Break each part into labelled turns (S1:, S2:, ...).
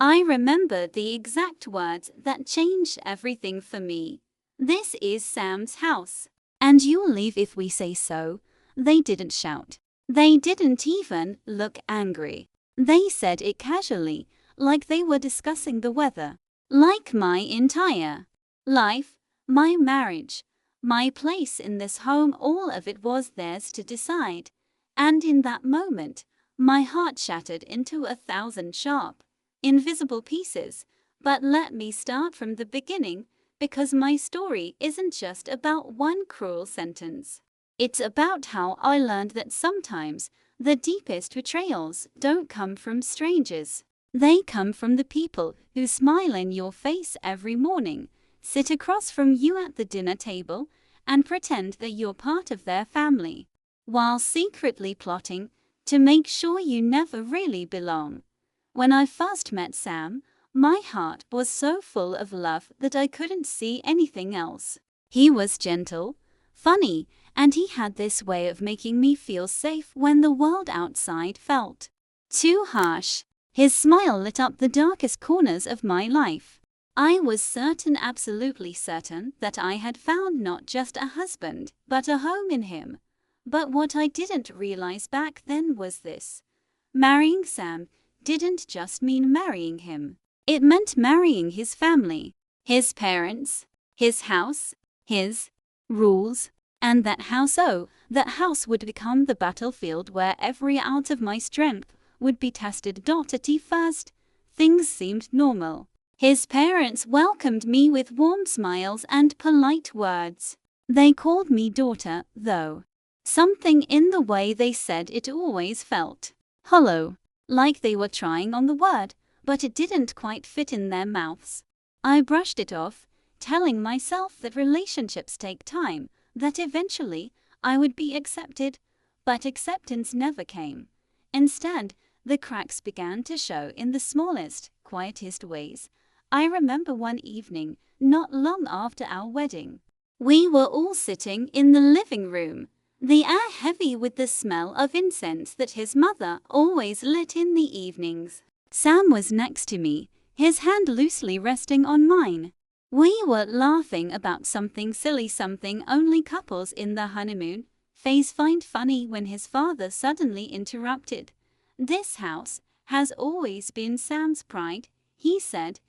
S1: I remember the exact words that changed everything for me. "This is Sam's house. And you'll leave if we say so." They didn't shout. They didn't even look angry. They said it casually, like they were discussing the weather. Like my entire life, my marriage, my place in this home, all of it was theirs to decide. And in that moment, my heart shattered into 1,000 sharp, invisible pieces. But let me start from the beginning, because my story isn't just about one cruel sentence. It's about how I learned that sometimes the deepest betrayals don't come from strangers. They come from the people who smile in your face every morning, sit across from you at the dinner table, and pretend that you're part of their family, while secretly plotting to make sure you never really belong. When I first met Sam, my heart was so full of love that I couldn't see anything else. He was gentle, funny, and he had this way of making me feel safe when the world outside felt too harsh. His smile lit up the darkest corners of my life. I was certain, absolutely certain, that I had found not just a husband, but a home in him. But what I didn't realize back then was this: marrying Sam didn't just mean marrying him. It meant marrying his family, his parents, his house, his rules. And that house would become the battlefield where every ounce of my strength would be tested. At first, things seemed normal. His parents welcomed me with warm smiles and polite words. They called me daughter, though something in the way they said it always felt hollow, like they were trying on the word, but it didn't quite fit in their mouths. I brushed it off, telling myself that relationships take time, that eventually I would be accepted, but acceptance never came. Instead, the cracks began to show in the smallest, quietest ways. I remember one evening, not long after our wedding. We were all sitting in the living room, the air heavy with the smell of incense that his mother always lit in the evenings. Sam was next to me, his hand loosely resting on mine. We were laughing about something silly, something only couples in the honeymoon phase find funny, when his father suddenly interrupted. "This house has always been Sam's pride," he said,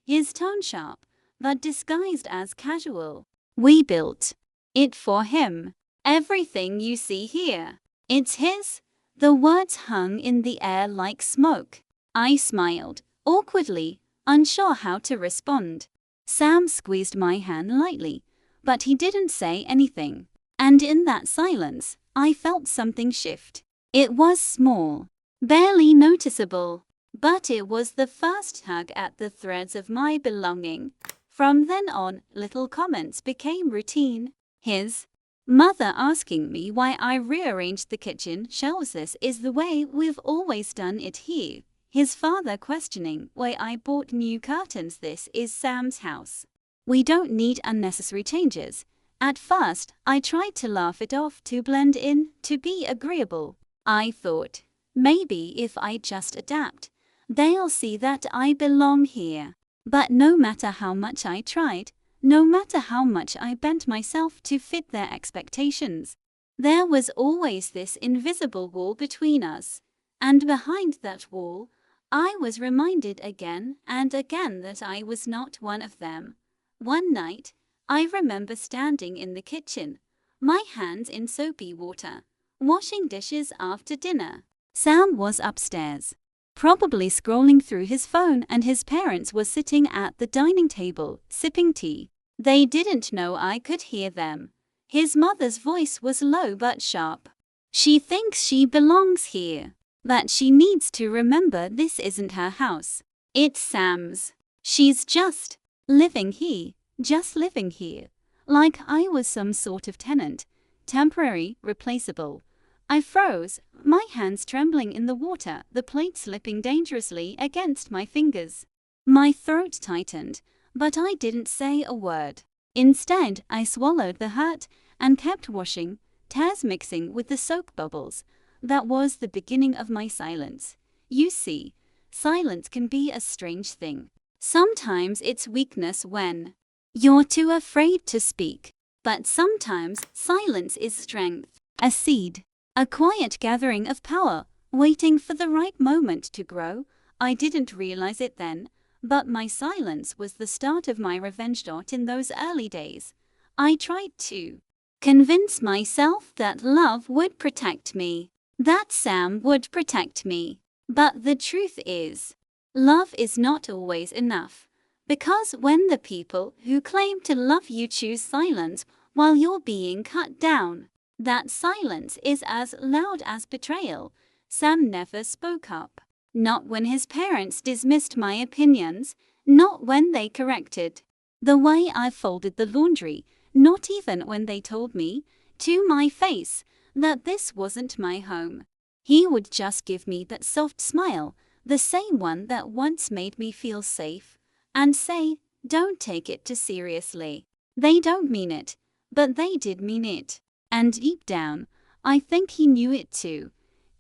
S1: his tone sharp, but disguised as casual. "We built it for him. Everything you see here, it's his." The words hung in the air like smoke. I smiled, awkwardly, unsure how to respond. Sam squeezed my hand lightly, but he didn't say anything. And in that silence, I felt something shift. It was small, barely noticeable, but it was the first tug at the threads of my belonging. From then on, little comments became routine. His mother asking me why I rearranged the kitchen shelves. "This is the way we've always done it here." His father questioning why I bought new curtains. "This is Sam's house. We don't need unnecessary changes." At first, I tried to laugh it off, to blend in, to be agreeable. I thought, maybe if I just adapt, they'll see that I belong here. But no matter how much I tried, no matter how much I bent myself to fit their expectations, there was always this invisible wall between us. And behind that wall, I was reminded again and again that I was not one of them. One night, I remember standing in the kitchen, my hands in soapy water, washing dishes after dinner. Sam was upstairs, probably scrolling through his phone, and his parents were sitting at the dining table, sipping tea. They didn't know I could hear them. His mother's voice was low but sharp. "She thinks she belongs here, that she needs to remember this isn't her house. It's Sam's. She's just living here, like I was some sort of tenant, temporary, replaceable." I froze, my hands trembling in the water, the plate slipping dangerously against my fingers. My throat tightened, but I didn't say a word. Instead, I swallowed the hurt and kept washing, tears mixing with the soap bubbles. That was the beginning of my silence. You see, silence can be a strange thing. Sometimes it's weakness when you're too afraid to speak, but sometimes silence is strength. A seed, a quiet gathering of power, waiting for the right moment to grow. I didn't realize it then, but my silence was the start of my revenge. In those early days, I tried to convince myself that love would protect me, that Sam would protect me. But the truth is, love is not always enough. Because when the people who claim to love you choose silence while you're being cut down, that silence is as loud as betrayal. Sam never spoke up. Not when his parents dismissed my opinions, not when they corrected the way I folded the laundry, not even when they told me, to my face, that this wasn't my home. He would just give me that soft smile, the same one that once made me feel safe, and say, "Don't take it too seriously. They don't mean it," but they did mean it. And deep down, I think he knew it too.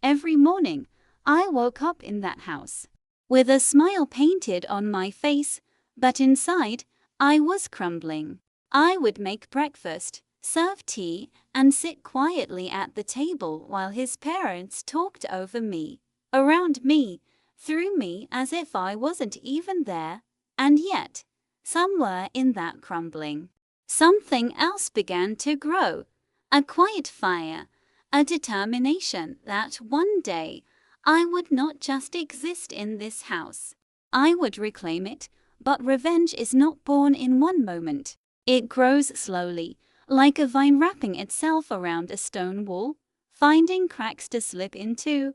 S1: Every morning, I woke up in that house with a smile painted on my face, but inside, I was crumbling. I would make breakfast, serve tea, and sit quietly at the table while his parents talked over me, around me, through me, as if I wasn't even there. And yet, somewhere in that crumbling, something else began to grow. A quiet fire, a determination that one day I would not just exist in this house. I would reclaim it. But revenge is not born in one moment. It grows slowly, like a vine wrapping itself around a stone wall, finding cracks to slip into,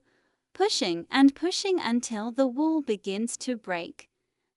S1: pushing and pushing until the wall begins to break.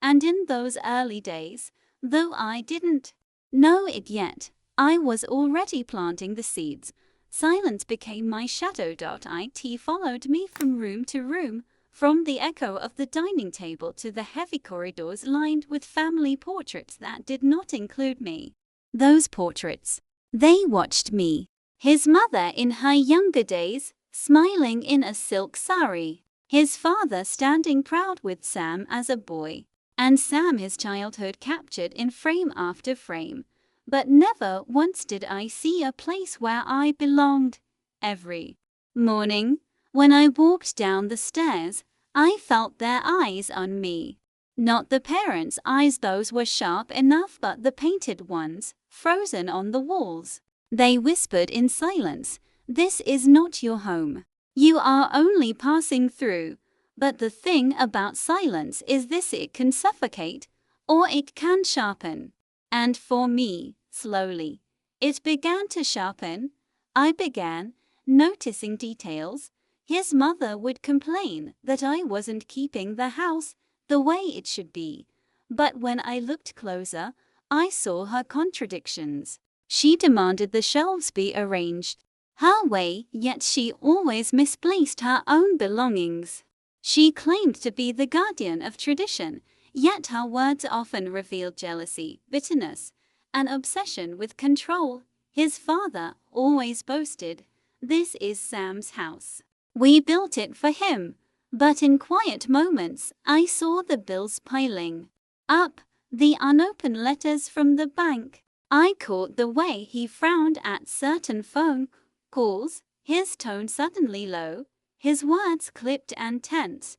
S1: And in those early days, though I didn't know it yet, I was already planting the seeds. Silence became my shadow. It followed me from room to room, from the echo of the dining table to the heavy corridors lined with family portraits that did not include me. Those portraits, they watched me. His mother in her younger days, smiling in a silk sari. His father standing proud with Sam as a boy. And Sam, his childhood, captured in frame after frame. But never once did I see a place where I belonged. Every morning, when I walked down the stairs, I felt their eyes on me. Not the parents' eyes, those were sharp enough, but the painted ones, frozen on the walls. They whispered in silence, "This is not your home. You are only passing through." But the thing about silence is this: it can suffocate, or it can sharpen. And for me, slowly, it began to sharpen. I began noticing details. His mother would complain that I wasn't keeping the house the way it should be. But when I looked closer, I saw her contradictions. She demanded the shelves be arranged her way, yet she always misplaced her own belongings. She claimed to be the guardian of tradition, yet her words often revealed jealousy, bitterness, an obsession with control. His father always boasted, "This is Sam's house. We built it for him." But in quiet moments, I saw the bills piling up, the unopened letters from the bank. I caught the way he frowned at certain phone calls, his tone suddenly low, his words clipped and tense.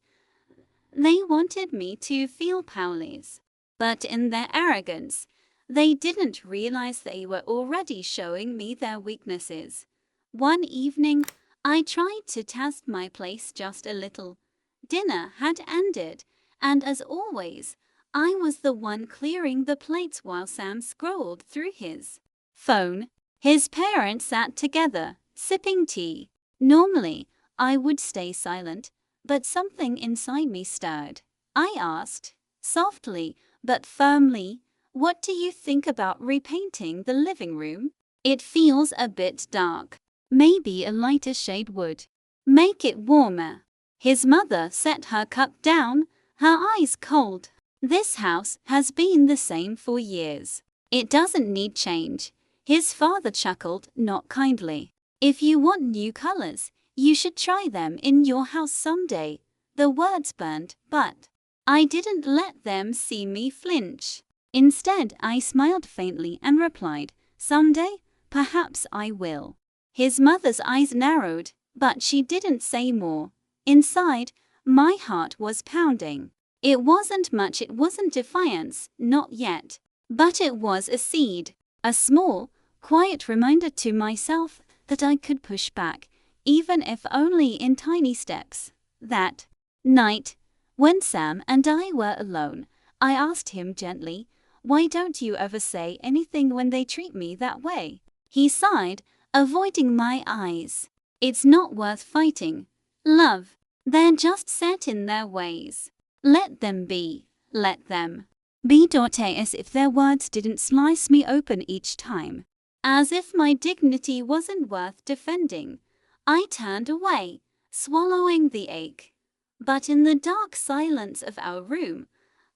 S1: They wanted me to feel powerless, but in their arrogance, they didn't realize they were already showing me their weaknesses. One evening, I tried to test my place just a little. Dinner had ended, and as always, I was the one clearing the plates while Sam scrolled through his phone. His parents sat together, sipping tea. Normally, I would stay silent, but something inside me stirred. I asked, softly but firmly, "What do you think about repainting the living room? It feels a bit dark. Maybe a lighter shade would make it warmer." His mother set her cup down, her eyes cold. "This house has been the same for years. It doesn't need change." His father chuckled, not kindly. "If you want new colors, you should try them in your house someday." The words burned, but I didn't let them see me flinch. Instead, I smiled faintly and replied, "Someday, perhaps I will." His mother's eyes narrowed, but she didn't say more. Inside, my heart was pounding. It wasn't much, it wasn't defiance, not yet. But it was a seed, a small, quiet reminder to myself that I could push back, even if only in tiny steps. That night, when Sam and I were alone, I asked him gently, "Why don't you ever say anything when they treat me that way?" He sighed, avoiding my eyes. "It's not worth fighting, love. They're just set in their ways. Let them be, let them be." As if their words didn't slice me open each time. As if my dignity wasn't worth defending. I turned away, swallowing the ache. But in the dark silence of our room,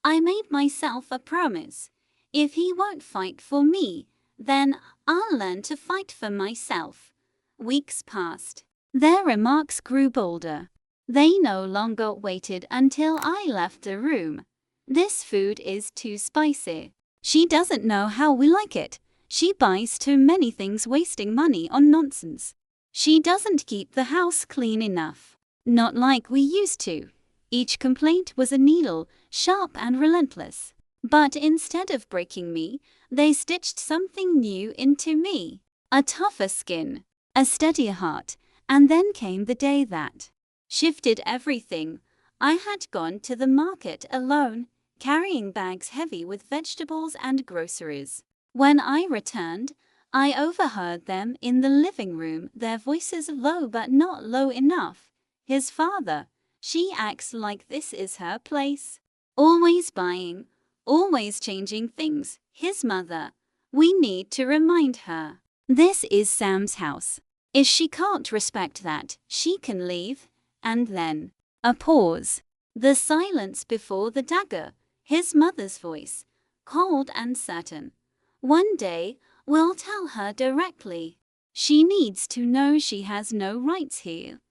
S1: I made myself a promise. If he won't fight for me, then I'll learn to fight for myself. Weeks passed. Their remarks grew bolder. They no longer waited until I left the room. "This food is too spicy. She doesn't know how we like it. She buys too many things, wasting money on nonsense. She doesn't keep the house clean enough. Not like we used to." Each complaint was a needle, sharp and relentless. But instead of breaking me, they stitched something new into me. A tougher skin, a steadier heart, and then came the day that shifted everything. I had gone to the market alone, carrying bags heavy with vegetables and groceries. When I returned, I overheard them in the living room, their voices low but not low enough. His father, "She acts like this is her place. Always buying, always changing things." His mother, "We need to remind her. This is Sam's house. If she can't respect that, she can leave." And then, a pause. The silence before the dagger. His mother's voice, cold and certain. "One day, we'll tell her directly. She needs to know she has no rights here."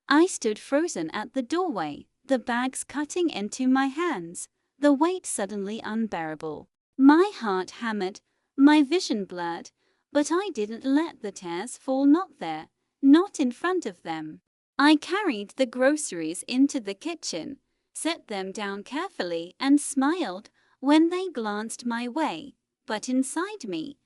S1: I stood frozen at the doorway, the bags cutting into my hands, the weight suddenly unbearable. My heart hammered, my vision blurred, but I didn't let the tears fall, not there, not in front of them. I carried the groceries into the kitchen, set them down carefully, and smiled when they glanced my way. But inside me,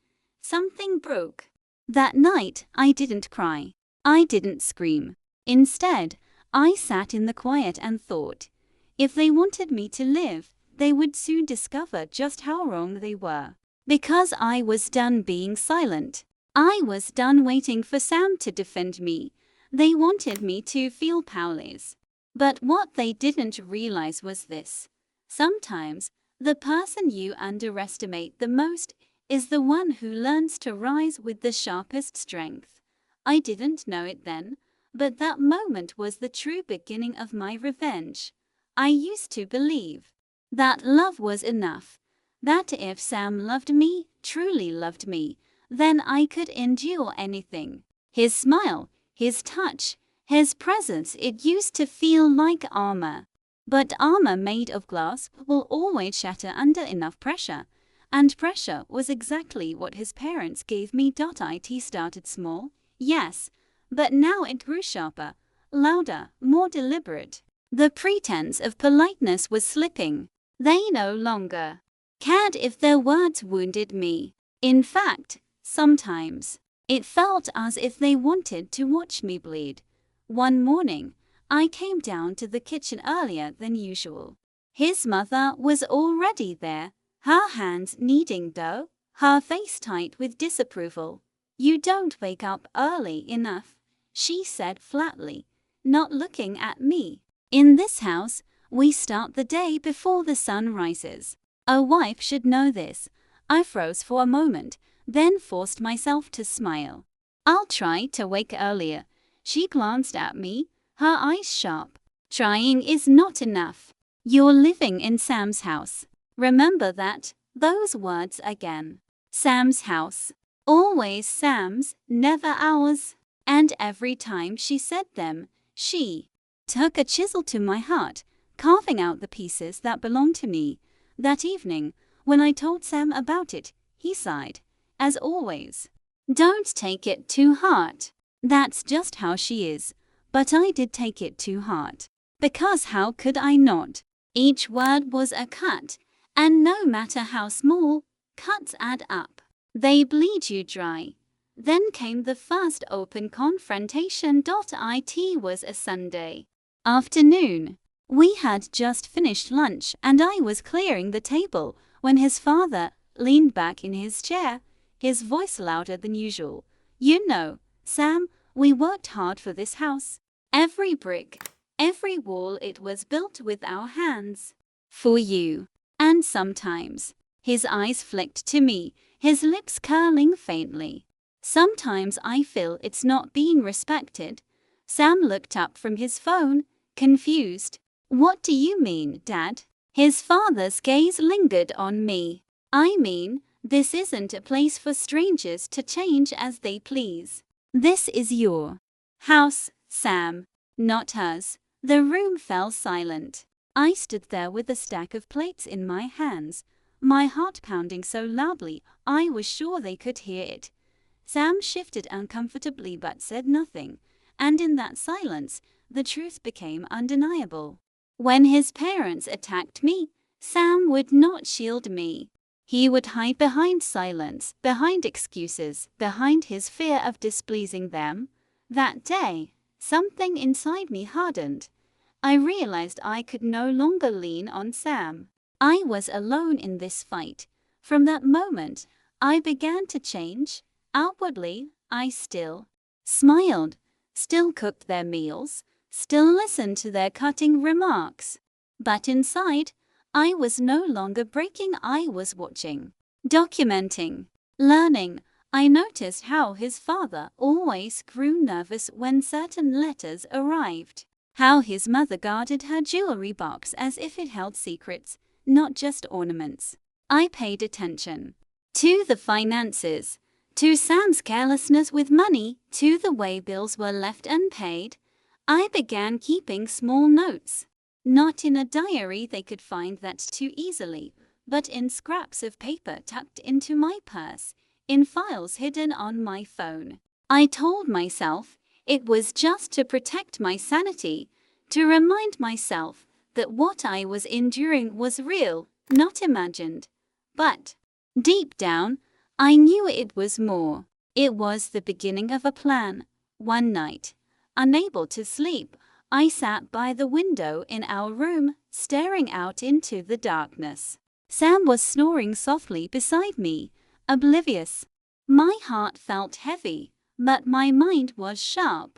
S1: something broke. That night, I didn't cry. I didn't scream. Instead, I sat in the quiet and thought, if they wanted me to live, they would soon discover just how wrong they were. Because I was done being silent. I was done waiting for Sam to defend me. They wanted me to feel powerless. But what they didn't realize was this. Sometimes, the person you underestimate the most is the one who learns to rise with the sharpest strength. I didn't know it then, but that moment was the true beginning of my revenge. I used to believe that love was enough, that if Sam loved me, truly loved me, then I could endure anything. His smile, his touch, his presence, it used to feel like armor. But armor made of glass will always shatter under enough pressure. And pressure was exactly what his parents gave me. It started small, yes, but now it grew sharper, louder, more deliberate. The pretense of politeness was slipping. They no longer cared if their words wounded me. In fact, sometimes, it felt as if they wanted to watch me bleed. One morning, I came down to the kitchen earlier than usual. His mother was already there, her hands kneading dough, her face tight with disapproval. "You don't wake up early enough," she said flatly, not looking at me. "In this house, we start the day before the sun rises. A wife should know this." I froze for a moment, then forced myself to smile. "I'll try to wake earlier." She glanced at me, her eyes sharp. "Trying is not enough. You're living in Sam's house. Remember that." Those words again. Sam's house. Always Sam's, never ours. And every time she said them, she took a chisel to my heart, carving out the pieces that belonged to me. That evening, when I told Sam about it, he sighed. As always. Don't take it too hard. That's just how she is. But I did take it too hard. Because how could I not? Each word was a cut, and no matter how small, cuts add up. They bleed you dry. Then came the first open confrontation. It was a Sunday afternoon. We had just finished lunch and I was clearing the table when his father leaned back in his chair, his voice louder than usual. You know, Sam, we worked hard for this house. Every brick, every wall, it was built with our hands. For you. And sometimes, his eyes flicked to me, his lips curling faintly. Sometimes I feel it's not being respected. Sam looked up from his phone, confused. What do you mean, Dad? His father's gaze lingered on me. I mean, this isn't a place for strangers to change as they please. This is your house, Sam, not hers. The room fell silent. I stood there with a stack of plates in my hands, my heart pounding so loudly I was sure they could hear it. Sam shifted uncomfortably but said nothing, and in that silence, the truth became undeniable. When his parents attacked me, Sam would not shield me. He would hide behind silence, behind excuses, behind his fear of displeasing them. That day, something inside me hardened. I realized I could no longer lean on Sam. I was alone in this fight. From that moment, I began to change. Outwardly, I still smiled, still cooked their meals, still listened to their cutting remarks. But inside, I was no longer breaking, I was watching, documenting, learning. I noticed how his father always grew nervous when certain letters arrived, how his mother guarded her jewelry box as if it held secrets, not just ornaments. I paid attention to the finances, to Sam's carelessness with money, to the way bills were left unpaid. I began keeping small notes, not in a diary they could find that too easily, but in scraps of paper tucked into my purse, in files hidden on my phone. I told myself it was just to protect my sanity, to remind myself that what I was enduring was real, not imagined. But deep down, I knew it was more. It was the beginning of a plan. One night, unable to sleep, I sat by the window in our room, staring out into the darkness. Sam was snoring softly beside me, oblivious. My heart felt heavy, but my mind was sharp.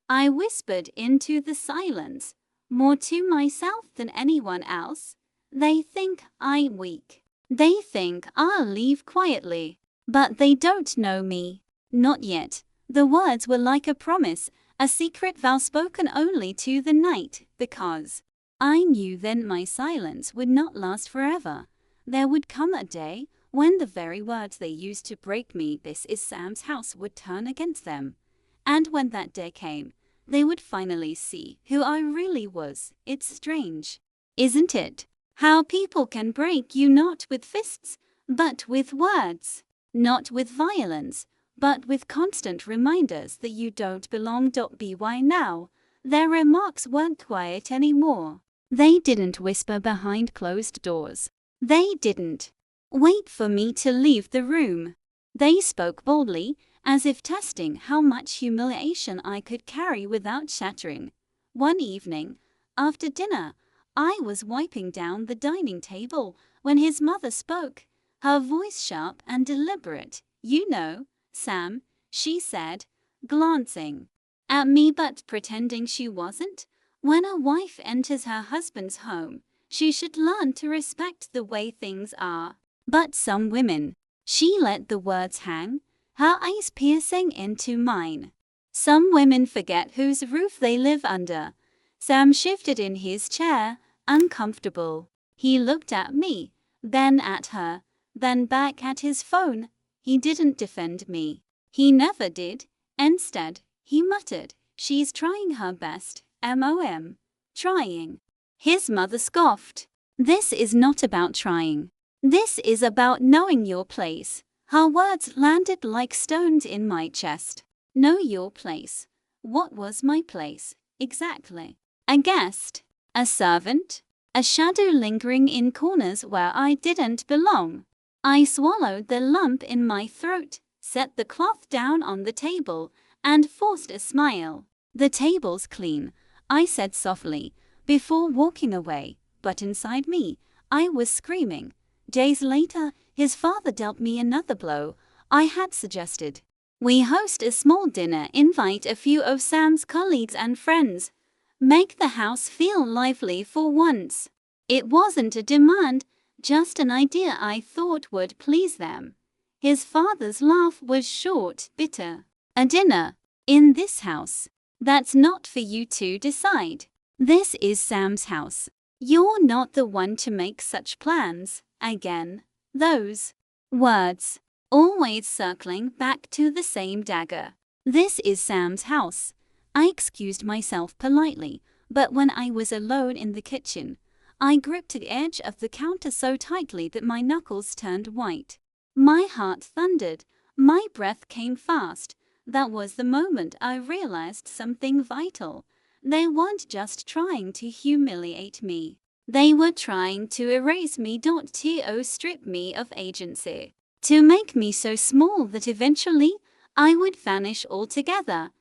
S1: I whispered into the silence, more to myself than anyone else. They think I'm weak. They think I'll leave quietly. But they don't know me. Not yet. The words were like a promise, a secret vow spoken only to the night, because I knew then my silence would not last forever. There would come a day when the very words they used to break me, "This is Sam's house," would turn against them. And when that day came, they would finally see who I really was. It's strange, isn't it? How people can break you not with fists, but with words. Not with violence, but with constant reminders that you don't belong. By now, their remarks weren't quiet anymore. They didn't whisper behind closed doors. They didn't wait for me to leave the room. They spoke boldly, as if testing how much humiliation I could carry without shattering. One evening, after dinner, I was wiping down the dining table when his mother spoke, her voice sharp and deliberate. "You know, Sam," she said, glancing at me but pretending she wasn't, "when a wife enters her husband's home, she should learn to respect the way things are. But some women," she let the words hang, her eyes piercing into mine, "some women forget whose roof they live under." Sam shifted in his chair, uncomfortable. He looked at me, then at her, then back at his phone. He didn't defend me. He never did. Instead, he muttered, "She's trying her best, mom. Trying. His mother scoffed. This is not about trying. This is about knowing your place. Her words landed like stones in my chest. Know your place. What was my place, exactly? A guest? A servant? A shadow lingering in corners where I didn't belong? I swallowed the lump in my throat, set the cloth down on the table, and forced a smile. The table's clean, I said softly, before walking away, but inside me, I was screaming. Days later, his father dealt me another blow. I had suggested we host a small dinner, invite a few of Sam's colleagues and friends. Make the house feel lively for once. It wasn't a demand, just an idea I thought would please them. His father's laugh was short, bitter. A dinner? In this house? That's not for you to decide. This is Sam's house. You're not the one to make such plans. Again, those words, always circling back to the same dagger. This is Sam's house. I excused myself politely, but when I was alone in the kitchen, I gripped the edge of the counter so tightly that my knuckles turned white. My heart thundered. My breath came fast. That was the moment I realized something vital. They weren't just trying to humiliate me. They were trying to erase me, to strip me of agency, to make me so small that eventually I would vanish altogether.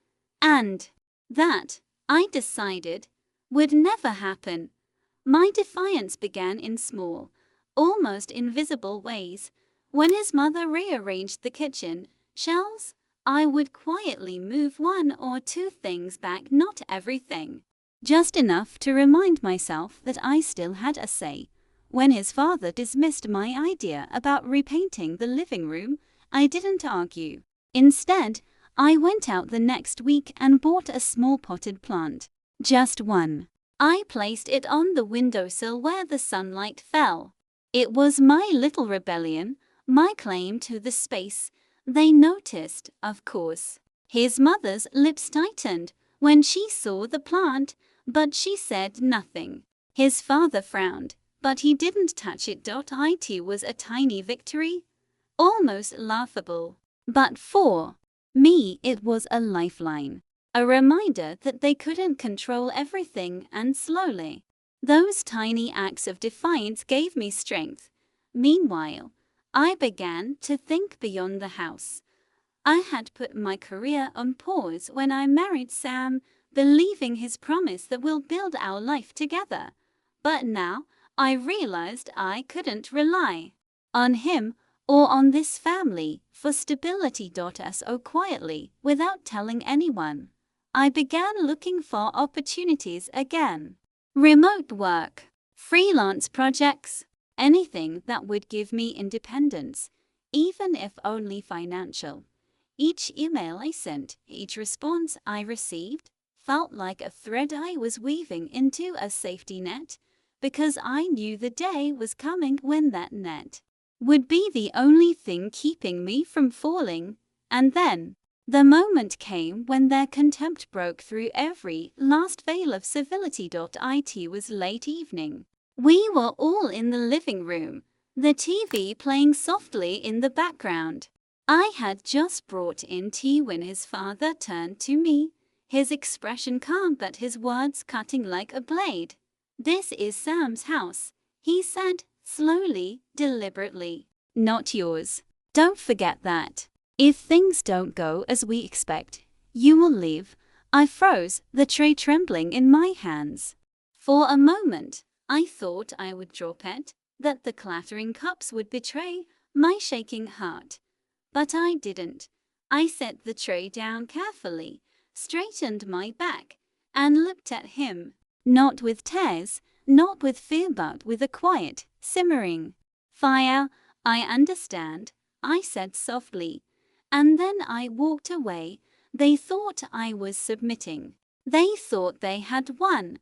S1: And that, I decided, would never happen. My defiance began in small, almost invisible ways. When his mother rearranged the kitchen shelves, I would quietly move one or two things back, not everything. Just enough to remind myself that I still had a say. When his father dismissed my idea about repainting the living room, I didn't argue. Instead, I went out the next week and bought a small potted plant. Just one. I placed it on the windowsill where the sunlight fell. It was my little rebellion, my claim to the space. They noticed, of course. His mother's lips tightened when she saw the plant, but she said nothing. His father frowned, but he didn't touch it. It was a tiny victory, almost laughable. But for me, it was a lifeline, a reminder that they couldn't control everything, and slowly, those tiny acts of defiance gave me strength. Meanwhile, I began to think beyond the house. I had put my career on pause when I married Sam, believing his promise that we'll build our life together. But now, I realized I couldn't rely on him or on this family for stability. So quietly, without telling anyone, I began looking for opportunities again. Remote work, freelance projects, anything that would give me independence, even if only financial. Each email I sent, each response I received, felt like a thread I was weaving into a safety net, because I knew the day was coming when that net would be the only thing keeping me from falling. And then, the moment came when their contempt broke through every last veil of civility. It was late evening. We were all in the living room, the TV playing softly in the background. I had just brought in tea when his father turned to me, his expression calm but his words cutting like a blade. "This is Sam's house," he said, slowly, deliberately. "Not yours. Don't forget that. If things don't go as we expect, you will leave." I froze, the tray trembling in my hands. For a moment, I thought I would drop it, that the clattering cups would betray my shaking heart. But I didn't. I set the tray down carefully, straightened my back, and looked at him. Not with tears, not with fear, but with a quiet, simmering fire. "I understand," I said softly. And then I walked away. They thought I was submitting. They thought they had won.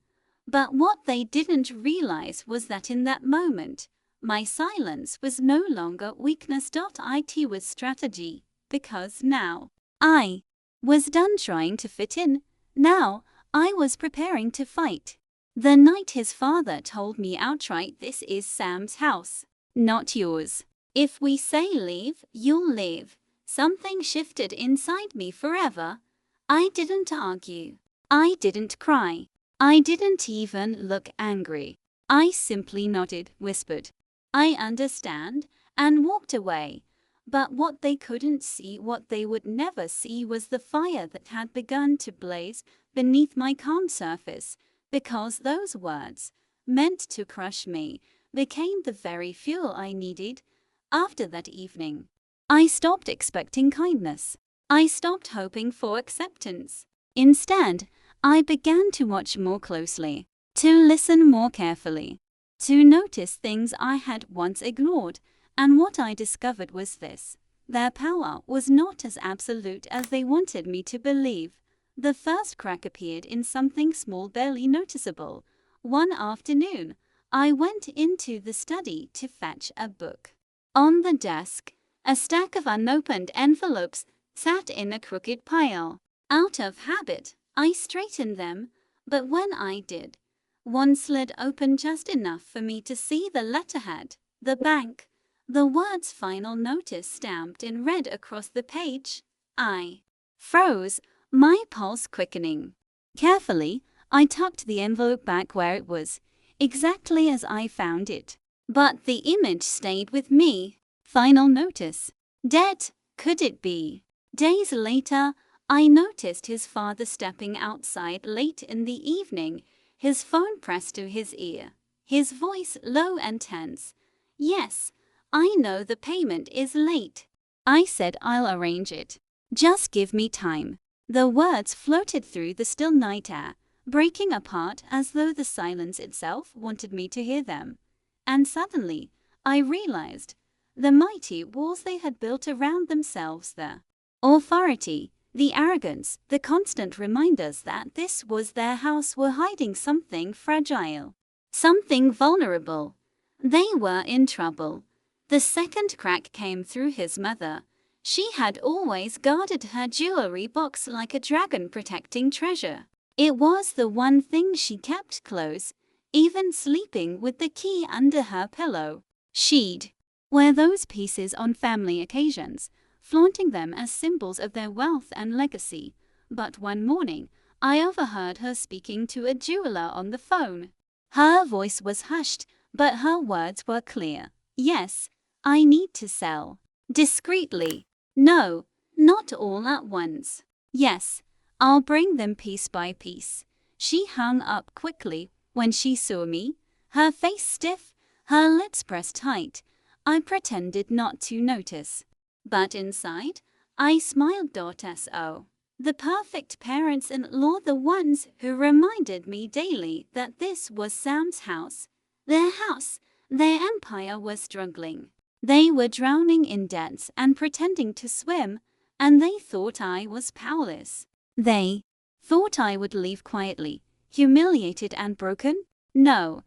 S1: But what they didn't realize was that in that moment, my silence was no longer weakness. It was strategy, because now I was done trying to fit in. Now I was preparing to fight. The night his father told me outright, "This is Sam's house, not yours. If we say leave, you'll leave." Something shifted inside me forever. I didn't argue. I didn't cry. I didn't even look angry. I simply nodded, whispered, "I understand," and walked away. But what they couldn't see, what they would never see, was the fire that had begun to blaze beneath my calm surface, because those words, meant to crush me, became the very fuel I needed. After that evening, I stopped expecting kindness. I stopped hoping for acceptance. Instead, I began to watch more closely, to listen more carefully, to notice things I had once ignored. And what I discovered was this: their power was not as absolute as they wanted me to believe. The first crack appeared in something small, barely noticeable. One afternoon, I went into the study to fetch a book. On the desk, a stack of unopened envelopes sat in a crooked pile. Out of habit, I straightened them, but when I did, one slid open just enough for me to see the letterhead, the bank, the words "final notice" stamped in red across the page. I froze, my pulse quickening. Carefully, I tucked the envelope back where it was, exactly as I found it. But the image stayed with me. Final notice. Dead, could it be? Days later, I noticed his father stepping outside late in the evening, his phone pressed to his ear, his voice low and tense. "Yes, I know the payment is late." I said, "I'll arrange it. Just give me time." The words floated through the still night air, breaking apart as though the silence itself wanted me to hear them. And suddenly, I realized the mighty walls they had built around themselves, the authority, the arrogance, the constant reminders that this was their house, were hiding something fragile, something vulnerable. They were in trouble. The second crack came through his mother. She had always guarded her jewelry box like a dragon protecting treasure. It was the one thing she kept close, even sleeping with the key under her pillow. She'd wear those pieces on family occasions, flaunting them as symbols of their wealth and legacy. But one morning, I overheard her speaking to a jeweler on the phone. Her voice was hushed, but her words were clear. "Yes, I need to sell. Discreetly. No, not all at once. Yes, I'll bring them piece by piece." She hung up quickly when she saw me, her face stiff, her lips pressed tight. I pretended not to notice. But inside, I smiled. So, the perfect parents-in-law, the ones who reminded me daily that this was Sam's house. Their house, their empire was struggling. They were drowning in debts and pretending to swim, and they thought I was powerless. They thought I would leave quietly, humiliated and broken. No,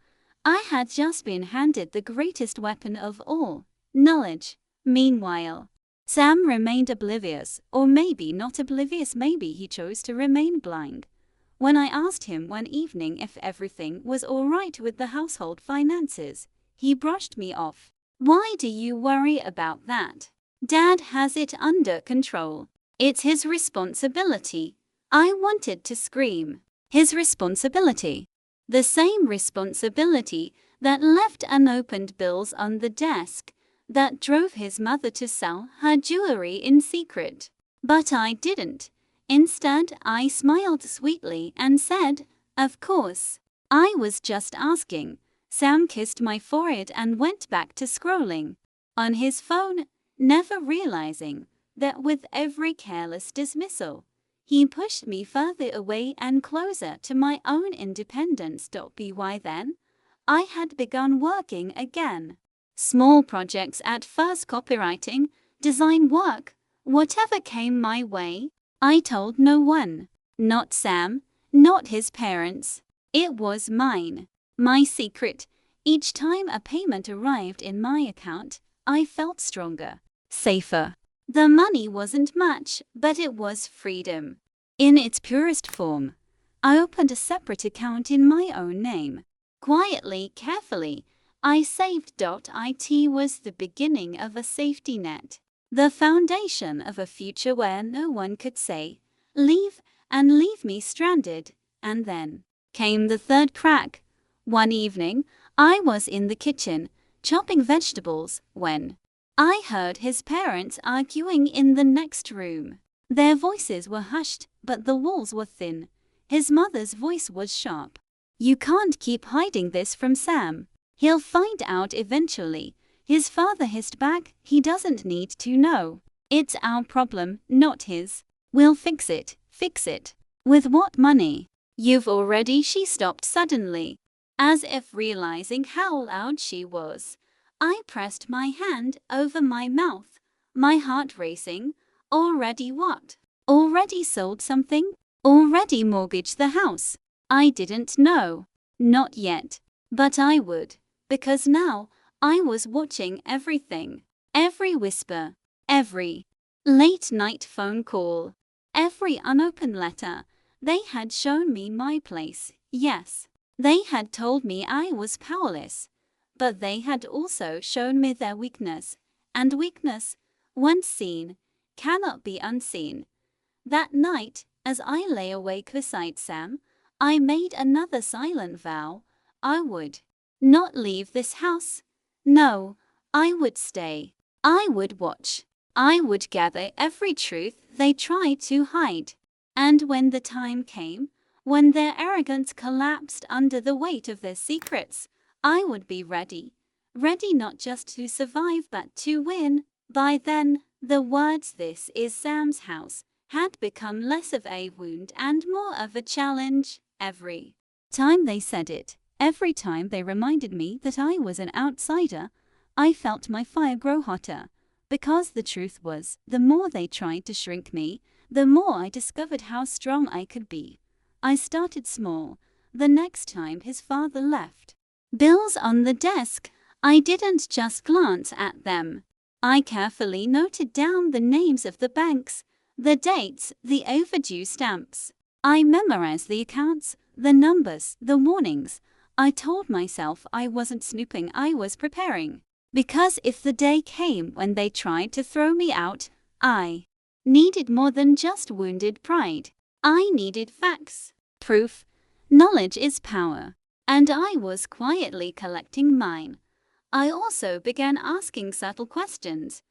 S1: I had just been handed the greatest weapon of all, knowledge. Meanwhile, Sam remained oblivious, or maybe not oblivious, maybe he chose to remain blind. When I asked him one evening if everything was all right with the household finances, he brushed me off. "Why do you worry about that? Dad has it under control. It's his responsibility." I wanted to scream. His responsibility. The same responsibility that left unopened bills on the desk, that drove his mother to sell her jewelry in secret. But I didn't. Instead, I smiled sweetly and said, "Of course. I was just asking." Sam kissed my forehead and went back to scrolling on his phone, never realizing that with every careless dismissal, he pushed me further away and closer to my own independence. By then, I had begun working again. Small projects at first, copywriting, design work, whatever came my way. I told no one. Not Sam, not his parents. It was mine. My secret. Each time a payment arrived in my account, I felt stronger, safer. The money wasn't much, but it was freedom. In its purest form. I opened a separate account in my own name. Quietly, carefully, I saved. It was the beginning of a safety net, the foundation of a future where no one could say, leave, and leave me stranded. And then came the third crack. One evening, I was in the kitchen, chopping vegetables, when I heard his parents arguing in the next room. Their voices were hushed, but the walls were thin. His mother's voice was sharp. You can't keep hiding this from Sam. He'll find out eventually. His father hissed back, he doesn't need to know. It's our problem, not his. We'll fix it. Fix it. With what money? You've already. She stopped suddenly, as if realizing how loud she was. I pressed my hand over my mouth, my heart racing. Already what? Already sold something? Already mortgaged the house? I didn't know. Not yet. But I would. Because now, I was watching everything. Every whisper. Every late-night phone call. Every unopened letter. They had shown me my place, yes. They had told me I was powerless. But they had also shown me their weakness. And weakness, once seen, cannot be unseen. That night, as I lay awake beside Sam, I made another silent vow. I would not leave this house. No, I would stay. I would watch. I would gather every truth they tried to hide. And when the time came, when their arrogance collapsed under the weight of their secrets, I would be ready. Ready not just to survive but to win. By then, the words "this is Sam's house" had become less of a wound and more of a challenge. Every time they said it, every time they reminded me that I was an outsider, I felt my fire grow hotter. Because the truth was, the more they tried to shrink me, the more I discovered how strong I could be. I started small. The next time his father left bills on the desk, I didn't just glance at them. I carefully noted down the names of the banks, the dates, the overdue stamps. I memorized the accounts, the numbers, the warnings. I told myself I wasn't snooping, I was preparing. Because if the day came when they tried to throw me out, I needed more than just wounded pride. I needed facts, proof. Knowledge is power. And I was quietly collecting mine. I also began asking subtle questions.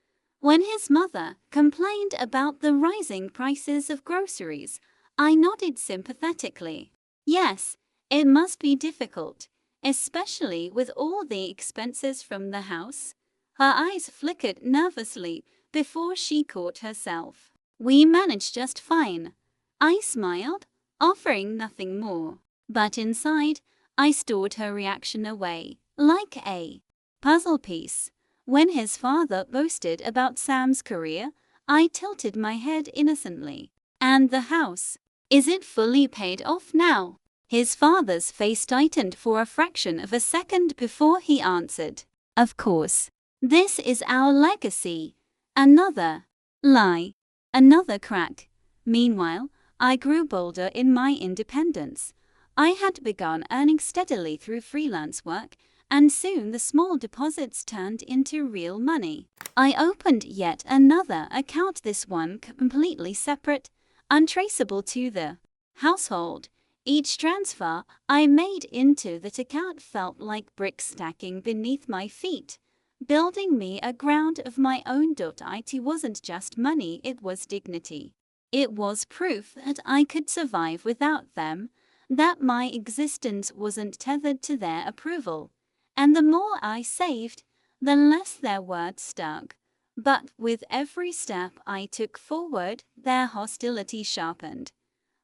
S1: When his mother complained about the rising prices of groceries, I nodded sympathetically. Yes, it must be difficult, especially with all the expenses from the house. Her eyes flickered nervously before she caught herself. We managed just fine. I smiled, offering nothing more. But inside, I stored her reaction away, like a puzzle piece. When his father boasted about Sam's career, I tilted my head innocently. And the house? Is it fully paid off now? His father's face tightened for a fraction of a second before he answered. Of course. This is our legacy. Another lie. Another crack. Meanwhile, I grew bolder in my independence. I had begun earning steadily through freelance work, and soon the small deposits turned into real money. I opened yet another account, this one completely separate, untraceable to the household. Each transfer I made into that account felt like bricks stacking beneath my feet, building me a ground of my own. It wasn't just money, it was dignity. It was proof that I could survive without them, that my existence wasn't tethered to their approval. And the more I saved, the less their words stuck. But with every step I took forward, their hostility sharpened.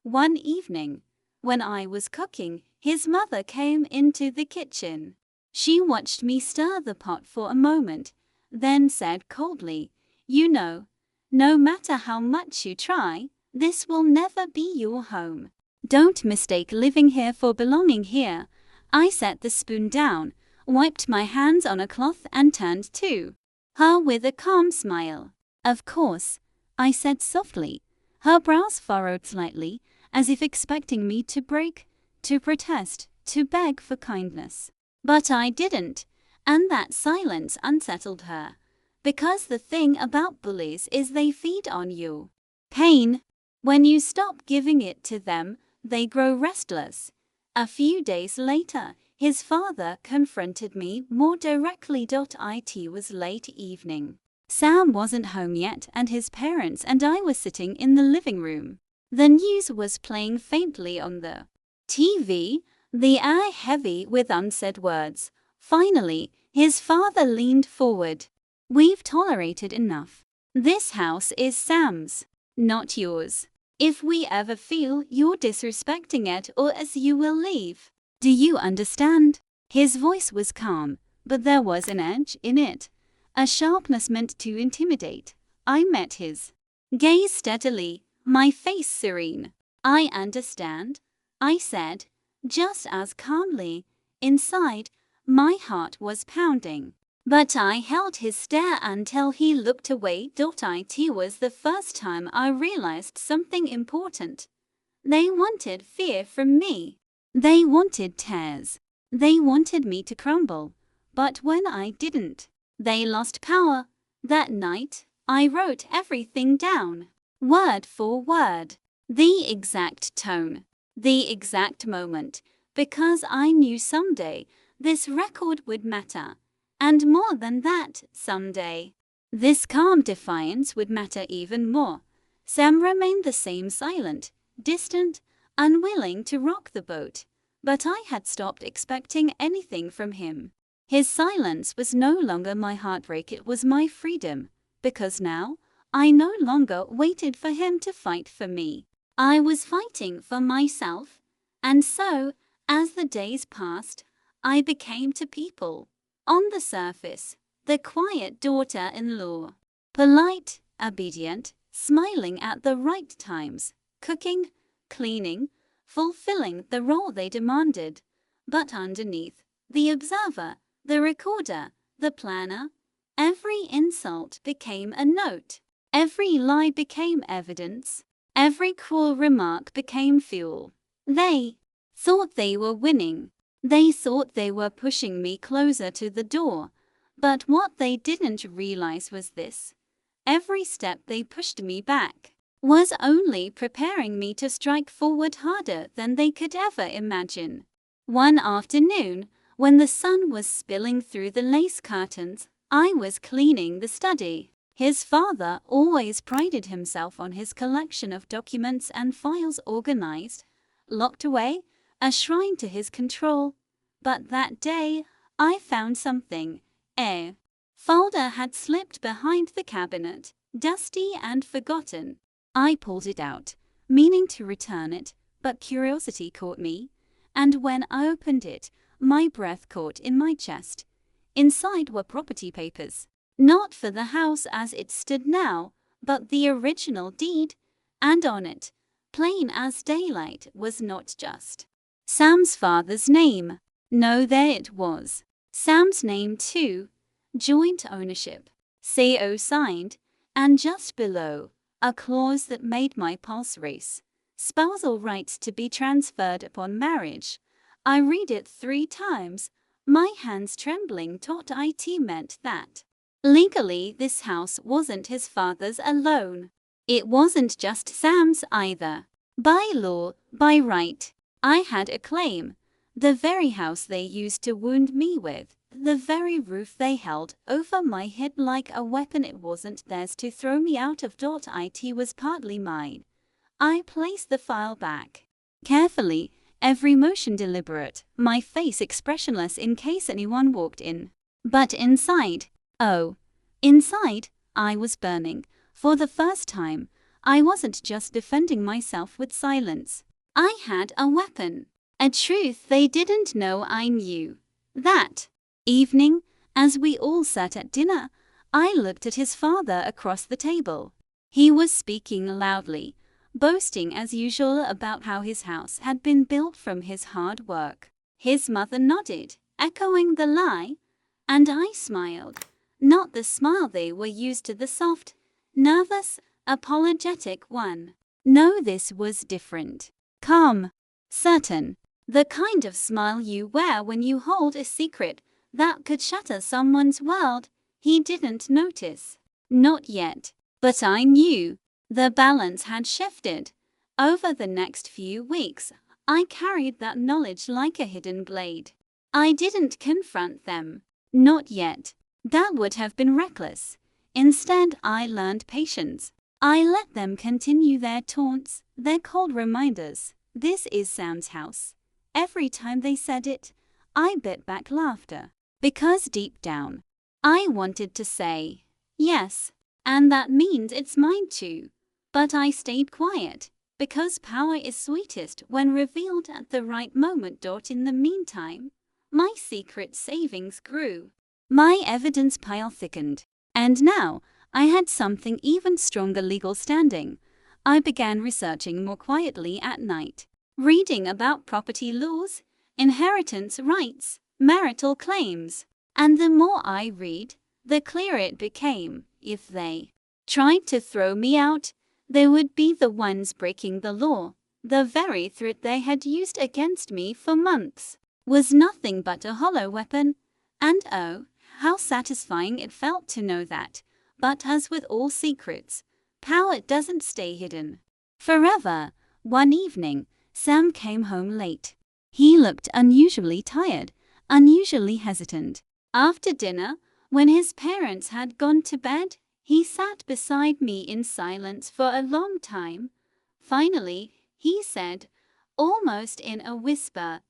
S1: One evening, when I was cooking, his mother came into the kitchen. She watched me stir the pot for a moment, then said coldly, "You know, no matter how much you try, this will never be your home. Don't mistake living here for belonging here." I set the spoon down, wiped my hands on a cloth and turned to her with a calm smile. "Of course," I said softly. Her brows furrowed slightly, as if expecting me to break, to protest, to beg for kindness. But I didn't, and that silence unsettled her. Because the thing about bullies is they feed on you pain. When you stop giving it to them, they grow restless. A few days later, his father confronted me more directly. It was late evening. Sam wasn't home yet, and his parents and I were sitting in the living room. The news was playing faintly on the TV, the air heavy with unsaid words. Finally, his father leaned forward. "We've tolerated enough. This house is Sam's, not yours. If we ever feel you're disrespecting it or as you will leave. Do you understand?" His voice was calm, but there was an edge in it, a sharpness meant to intimidate. I met his gaze steadily, my face serene. "I understand," I said, just as calmly. Inside, my heart was pounding. But I held his stare until he looked away. It was the first time I realized something important. They wanted fear from me. They wanted tears. They wanted me to crumble. But when I didn't, they lost power. That night, I wrote everything down, word for word, the exact tone, the exact moment, because I knew someday this record would matter. And more than that, someday, this calm defiance would matter even more. Sam remained the same, silent, distant, unwilling to rock the boat. But I had stopped expecting anything from him. His silence was no longer my heartbreak, it was my freedom. Because now, I no longer waited for him to fight for me. I was fighting for myself. And so, as the days passed, I became to people. On the surface, the quiet daughter-in-law. Polite, obedient, smiling at the right times, cooking, cleaning, fulfilling the role they demanded. But underneath, the observer, the recorder, the planner, every insult became a note. Every lie became evidence. Every cruel remark became fuel. They thought they were winning. They thought they were pushing me closer to the door. But what they didn't realize was this. Every step they pushed me back was only preparing me to strike forward harder than they could ever imagine. One afternoon, when the sun was spilling through the lace curtains, I was cleaning the study. His father always prided himself on his collection of documents and files, organized, locked away, a shrine to his control. But that day, I found something. A folder had slipped behind the cabinet, dusty and forgotten. I pulled it out, meaning to return it, but curiosity caught me, and when I opened it, my breath caught in my chest. Inside were property papers, not for the house as it stood now, but the original deed, and on it, plain as daylight, was not just Sam's father's name. No, there it was. Sam's name too. Joint ownership. CO signed. And just below, a clause that made my pulse race. Spousal rights to be transferred upon marriage. I read it 3 times, my hands trembling. It meant that legally this house wasn't his father's alone. It wasn't just Sam's either. By law, by right, I had a claim. The very house they used to wound me with, the very roof they held over my head like a weapon, it wasn't theirs to throw me out of. It was partly mine. I placed the file back carefully, every motion deliberate, my face expressionless in case anyone walked in. But inside, inside, I was burning. For the first time, I wasn't just defending myself with silence. I had a weapon. A truth they didn't know I knew. That evening, as we all sat at dinner, I looked at his father across the table. He was speaking loudly, boasting as usual about how his house had been built from his hard work. His mother nodded, echoing the lie, and I smiled. Not the smile they were used to, the soft, nervous, apologetic one. No, this was different. calm, certain. The kind of smile you wear when you hold a secret that could shatter someone's world. He didn't notice. Not yet. But I knew. The balance had shifted. Over the next few weeks, I carried that knowledge like a hidden blade. I didn't confront them. Not yet. That would have been reckless. Instead, I learned patience. I let them continue their taunts, their cold reminders. This is Sam's house. Every time they said it, I bit back laughter. Because deep down, I wanted to say, yes, and that means it's mine too. But I stayed quiet, because power is sweetest when revealed at the right moment. In the meantime, my secret savings grew. My evidence pile thickened. And now, I had something even stronger: legal standing. I began researching more quietly at night, reading about property laws, inheritance rights, marital claims. And the more I read, the clearer it became: if they tried to throw me out, they would be the ones breaking the law. The very threat they had used against me for months was nothing but a hollow weapon. And oh, how satisfying it felt to know that. But as with all secrets, power doesn't stay hidden forever. One evening, Sam came home late. He looked unusually tired, unusually hesitant. After dinner, when his parents had gone to bed, he sat beside me in silence for a long time. Finally, he said, almost in a whisper,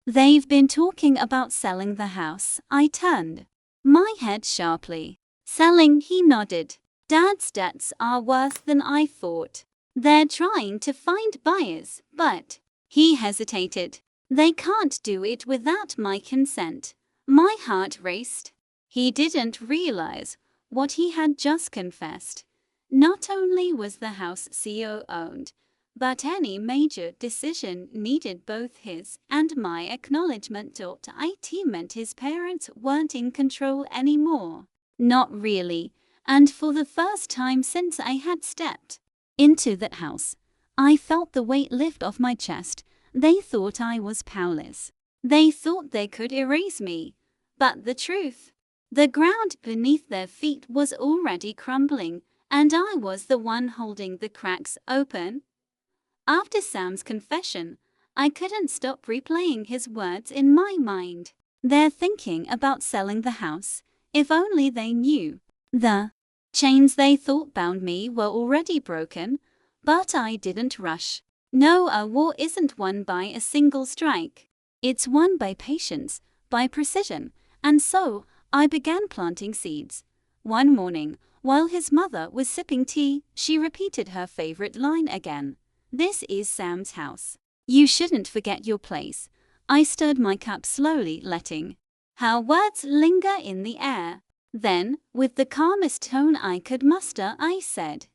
S1: They've been talking about selling the house." I turned my head sharply. "Selling?" he nodded. "Dad's debts are worse than I thought. They're trying to find buyers, but..." He hesitated. "They can't do it without my consent." My heart raced. He didn't realize what he had just confessed. Not only was the house CEO-owned, but any major decision needed both his and my acknowledgement. It meant his parents weren't in control anymore. Not really. And for the first time since I had stepped into that house, I felt the weight lift off my chest. They thought I was powerless. They thought they could erase me. But the truth, the ground beneath their feet was already crumbling, and I was the one holding the cracks open. After Sam's confession, I couldn't stop replaying his words in my mind. They're thinking about selling the house. If only they knew. The chains they thought bound me were already broken, but I didn't rush. No, a war isn't won by a single strike. It's won by patience, by precision, and so I began planting seeds. One morning, while his mother was sipping tea, she repeated her favorite line again. "This is Sam's house. You shouldn't forget your place." I stirred my cup slowly, letting her words linger in the air. Then, with the calmest tone I could muster, I said,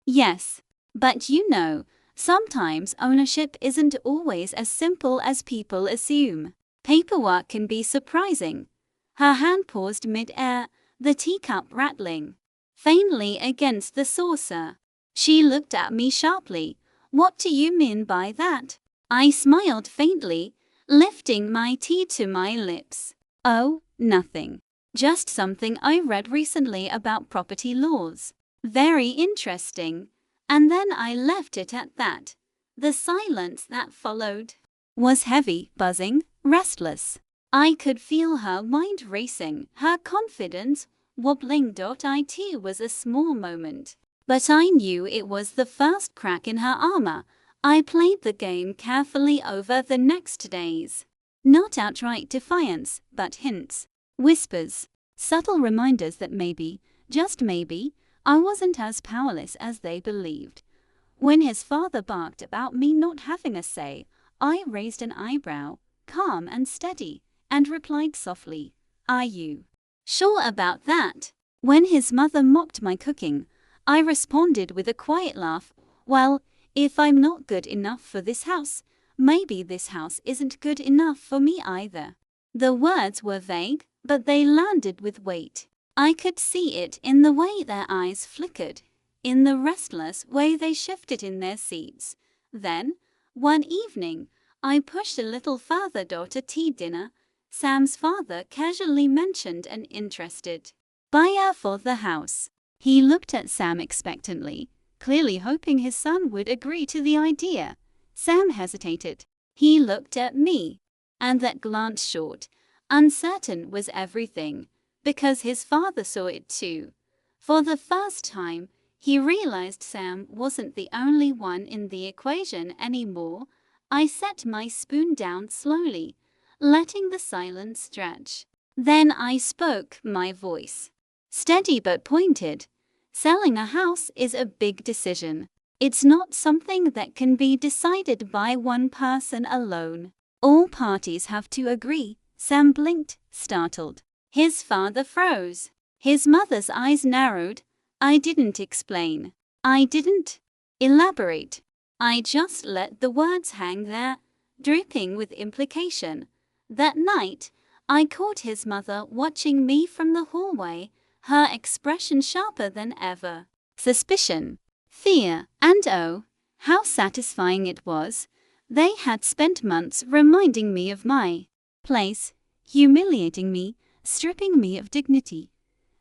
S1: yes. But you know, sometimes ownership isn't always as simple as people assume. Paperwork can be surprising." Her hand paused mid-air, the teacup rattling faintly against the saucer. She looked at me sharply. "What do you mean by that?" I smiled faintly, lifting my tea to my lips. "Oh, nothing. Just something I read recently about property laws. Very interesting." And then I left it at that. The silence that followed was heavy, buzzing, restless. I could feel her mind racing, her confidence wobbling. It was a small moment, but I knew it was the first crack in her armor. I played the game carefully over the next days. Not outright defiance, but hints, whispers, subtle reminders that maybe, just maybe, I wasn't as powerless as they believed. When his father barked about me not having a say, I raised an eyebrow, calm and steady, and replied softly, "Are you sure about that?" When his mother mocked my cooking, I responded with a quiet laugh, "Well, if I'm not good enough for this house, maybe this house isn't good enough for me either." The words were vague, but they landed with weight. I could see it in the way their eyes flickered, in the restless way they shifted in their seats. Then, one evening, I pushed a little further to tea dinner. Sam's father casually mentioned an interested buyer for the house. He looked at Sam expectantly, clearly hoping his son would agree to the idea. Sam hesitated. He looked at me, and that glance, short, uncertain, was everything, because his father saw it too. For the first time, he realized Sam wasn't the only one in the equation anymore. I set my spoon down slowly, letting the silence stretch. Then I spoke, my voice steady but pointed. Selling a house is a big decision. It's not something that can be decided by one person alone. All parties have to agree. Sam blinked, startled. His father froze. His mother's eyes narrowed. I didn't explain. I didn't elaborate. I just let the words hang there, dripping with implication. That night, I caught his mother watching me from the hallway, her expression sharper than ever. Suspicion, fear, and oh, how satisfying it was. They had spent months reminding me of my place, humiliating me, stripping me of dignity.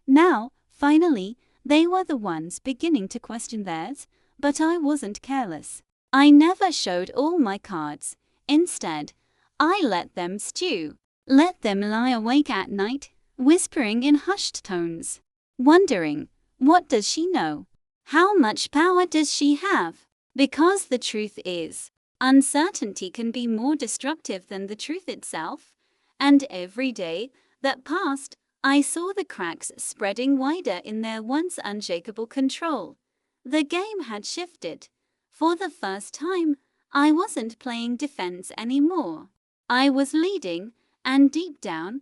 S1: Now, finally, they were the ones beginning to question theirs, but I wasn't careless. I never showed all my cards. Instead, I let them stew, let them lie awake at night, whispering in hushed tones, wondering, what does she know? How much power does she have? Because the truth is, uncertainty can be more destructive than the truth itself, and every day that passed, I saw the cracks spreading wider in their once unshakable control. The game had shifted. For the first time, I wasn't playing defense anymore. I was leading, and deep down,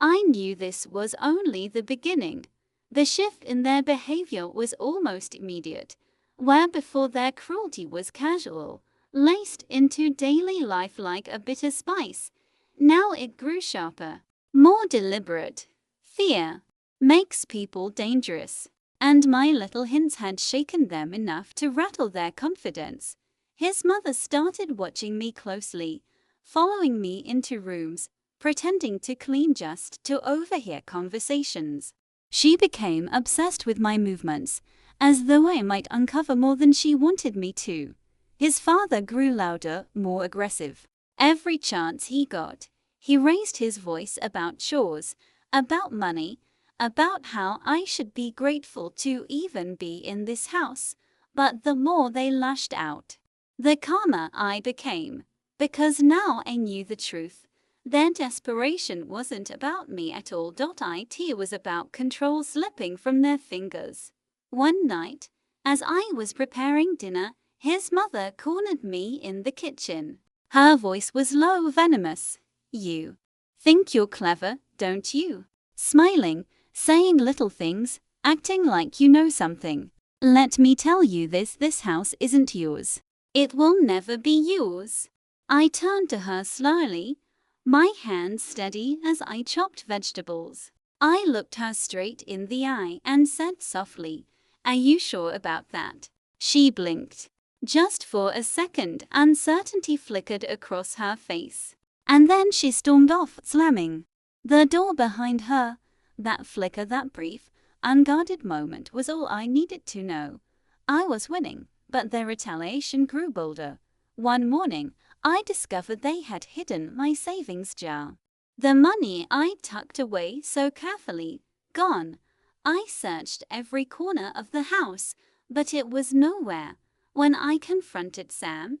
S1: I knew this was only the beginning. The shift in their behavior was almost immediate, where before their cruelty was casual, laced into daily life like a bitter spice. Now it grew sharper, more deliberate. Fear makes people dangerous, and my little hints had shaken them enough to rattle their confidence. His mother started watching me closely, following me into rooms, pretending to clean just to overhear conversations. She became obsessed with my movements, as though I might uncover more than she wanted me to. His father grew louder, more aggressive. Every chance he got, he raised his voice about chores, about money, about how I should be grateful to even be in this house. But the more they lashed out, the calmer I became, because now I knew the truth. Their desperation wasn't about me at all. It was about control slipping from their fingers. One night, as I was preparing dinner, his mother cornered me in the kitchen. Her voice was low, venomous. You think you're clever, don't you? Smiling, saying little things, acting like you know something. Let me tell you this house isn't yours. It will never be yours. I turned to her slowly, my hands steady as I chopped vegetables. I looked her straight in the eye and said softly, "Are you sure about that?" She blinked. Just for a second, uncertainty flickered across her face. And then she stormed off, slamming the door behind her. That flicker, that brief, unguarded moment was all I needed to know. I was winning, but their retaliation grew bolder. One morning, I discovered they had hidden my savings jar. The money I tucked away so carefully, gone. I searched every corner of the house, but it was nowhere. When I confronted Sam,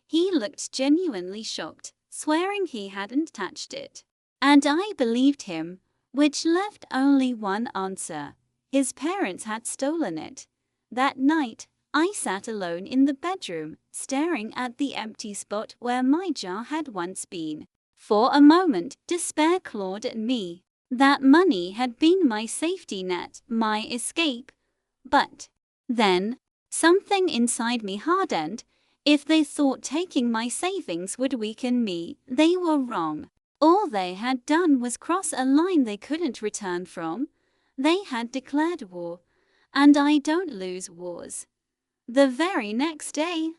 S1: he looked genuinely shocked, swearing he hadn't touched it. And I believed him, which left only one answer. His parents had stolen it. That night, I sat alone in the bedroom, staring at the empty spot where my jar had once been. For a moment, despair clawed at me. That money had been my safety net, my escape. But then, something inside me hardened. If they thought taking my savings would weaken me, they were wrong. All they had done was cross a line they couldn't return from. They had declared war, and I don't lose wars. The very next day,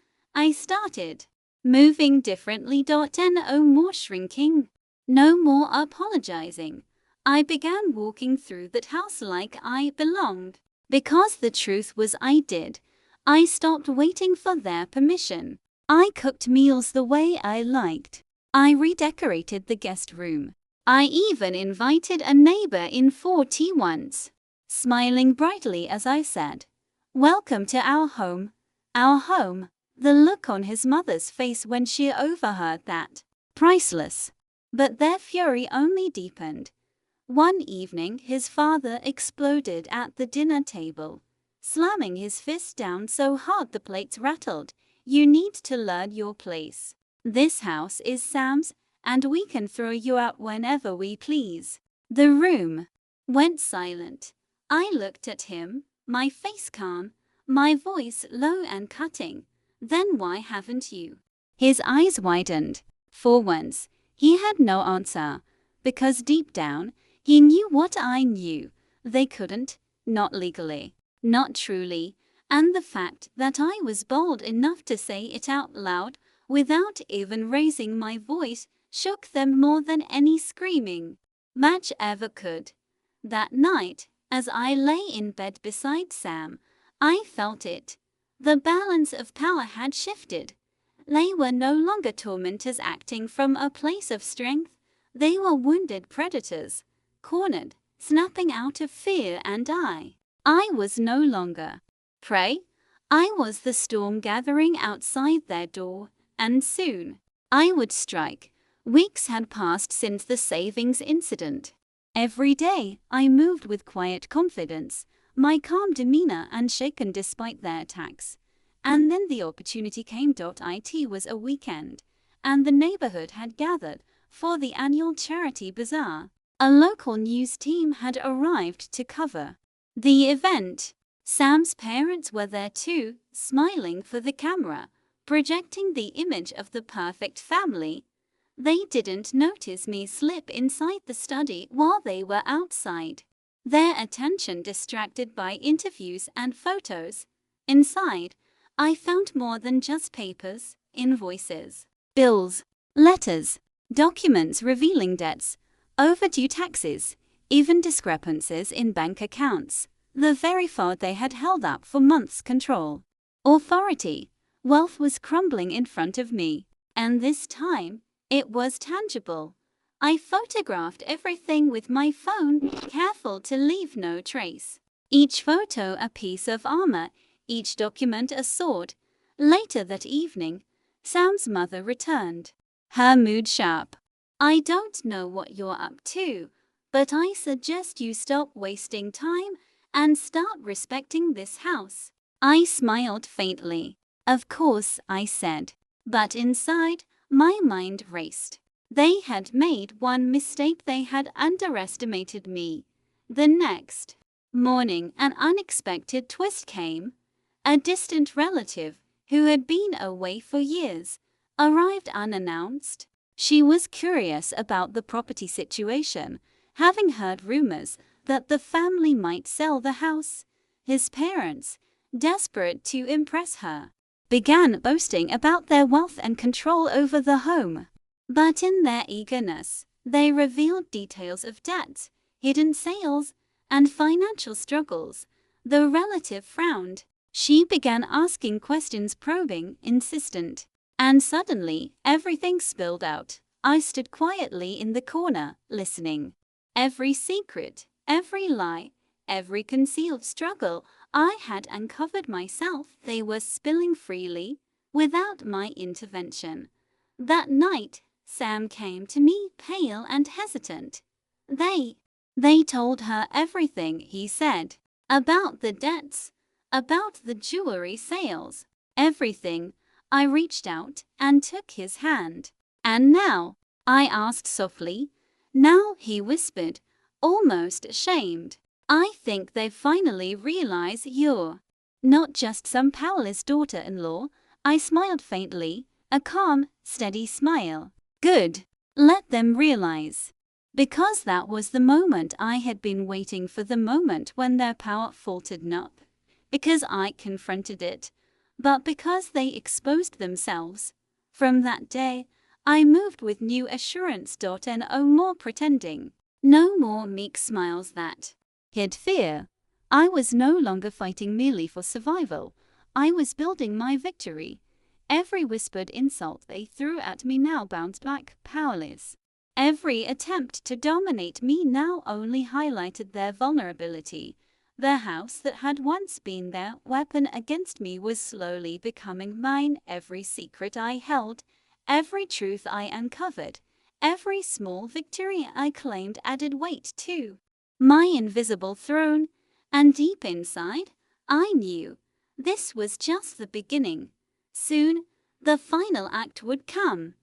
S1: I started. Moving differently. No more shrinking. No more apologizing. I began walking through that house like I belonged. Because the truth was I did. I stopped waiting for their permission. I cooked meals the way I liked. I redecorated the guest room. I even invited a neighbor in for tea once, smiling brightly as I said, "Welcome to our home." Our home. The look on his mother's face when she overheard that. Priceless. But their fury only deepened. One evening his father exploded at the dinner table, slamming his fist down so hard the plates rattled. "You need to learn your place. This house is Sam's, and we can throw you out whenever we please." The room went silent. I looked at him, my face calm, my voice low and cutting. "Then why haven't you?" His eyes widened. For once, he had no answer, because deep down, he knew what I knew. They couldn't, not legally, not truly, and the fact that I was bold enough to say it out loud, without even raising my voice, shook them more than any screaming match ever could. That night, as I lay in bed beside Sam, I felt it. The balance of power had shifted. They were no longer tormentors acting from a place of strength. They were wounded predators, cornered, snapping out of fear, and I was no longer prey. I was the storm gathering outside their door, and soon I would strike. Weeks had passed since the savings incident. Every day I moved with quiet confidence, my calm demeanor unshaken despite their attacks. And then the opportunity came. It was a weekend, and the neighborhood had gathered for the annual charity bazaar. A local news team had arrived to cover the event. Sam's parents were there too, smiling for the camera, projecting the image of the perfect family. They didn't notice me slip inside the study while they were outside, their attention distracted by interviews and photos. Inside, I found more than just papers, invoices, bills, letters, documents revealing debts, overdue taxes, even discrepancies in bank accounts. The very fraud they had held up for months. Control, authority, wealth was crumbling in front of me, and this time, it was tangible. I photographed everything with my phone, careful to leave no trace. Each photo a piece of armor, each document a sword. Later that evening, Sam's mother returned, her mood sharp. "I don't know what you're up to, but I suggest you stop wasting time and start respecting this house." I smiled faintly. "Of course," I said, but inside, my mind raced. They had made one mistake. They had underestimated me. The next morning, an unexpected twist came. A distant relative, who had been away for years, arrived unannounced. She was curious about the property situation, having heard rumors that the family might sell the house. His parents, desperate to impress her, began boasting about their wealth and control over the home. But in their eagerness, they revealed details of debts, hidden sales, and financial struggles. The relative frowned. She began asking questions, probing, insistent. And suddenly, everything spilled out. I stood quietly in the corner, listening. Every secret, every lie, every concealed struggle I had uncovered myself, they were spilling freely, without my intervention. That night, Sam came to me, pale and hesitant. They told her everything, he said. About the debts, about the jewelry sales, everything. I reached out and took his hand. "And now?" I asked softly. "Now," he whispered, almost ashamed. "I think they finally realize you're not just some powerless daughter-in-law." I smiled faintly, a calm, steady smile. "Good. Let them realize." Because that was the moment I had been waiting for, the moment when their power faltered, not because I confronted it, but because they exposed themselves. From that day, I moved with new assurance. And no more pretending. No more meek smiles that hid fear. I was no longer fighting merely for survival. I was building my victory. Every whispered insult they threw at me now bounced back, powerless. Every attempt to dominate me now only highlighted their vulnerability. The house that had once been their weapon against me was slowly becoming mine. Every secret I held, every truth I uncovered, every small victory I claimed added weight to my invisible throne. And deep inside, I knew this was just the beginning. Soon, the final act would come.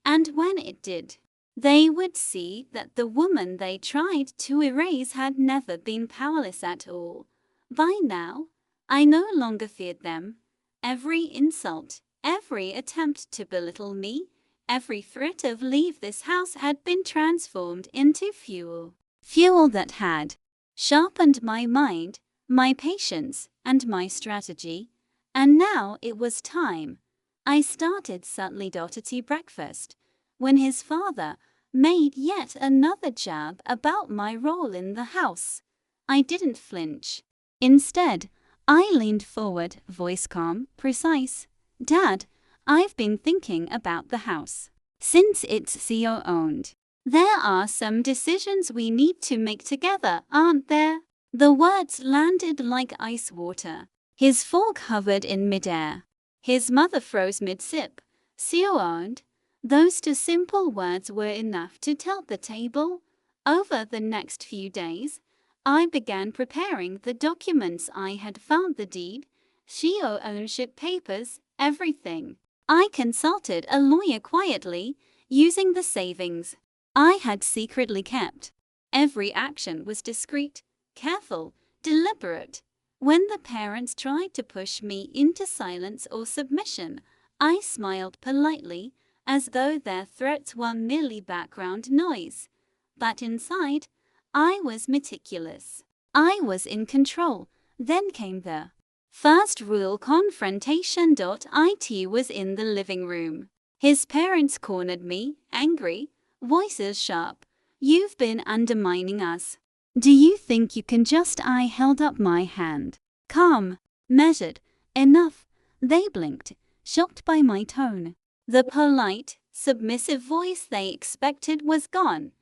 S1: And when it did, they would see that the woman they tried to erase had never been powerless at all. By now, I no longer feared them. Every insult, every attempt to belittle me, every threat of leave this house had been transformed into fuel. Fuel that had sharpened my mind, my patience, and my strategy. And now it was time. I started subtly to tea breakfast, when his father made yet another jab about my role in the house. I didn't flinch. Instead, I leaned forward, voice calm, precise. Dad, I've been thinking about the house. Since it's CEO owned, there are some decisions we need to make together, aren't there? The words landed like ice water. His fork hovered in midair. His mother froze mid-sip. CEO owned. Those two simple words were enough to tilt the table. Over the next few days, I began preparing the documents. I had found the deed, CEO ownership papers, everything. I consulted a lawyer quietly, using the savings I had secretly kept. Every action was discreet, careful, deliberate. When the parents tried to push me into silence or submission, I smiled politely, as though their threats were merely background noise. But inside, I was meticulous. I was in control. Then came the first real confrontation. It was in the living room. His parents cornered me, angry, voices sharp. You've been undermining us. Do you think you can just? I held up my hand. Calm, measured, enough. They blinked, shocked by my tone. The polite, submissive voice they expected was gone.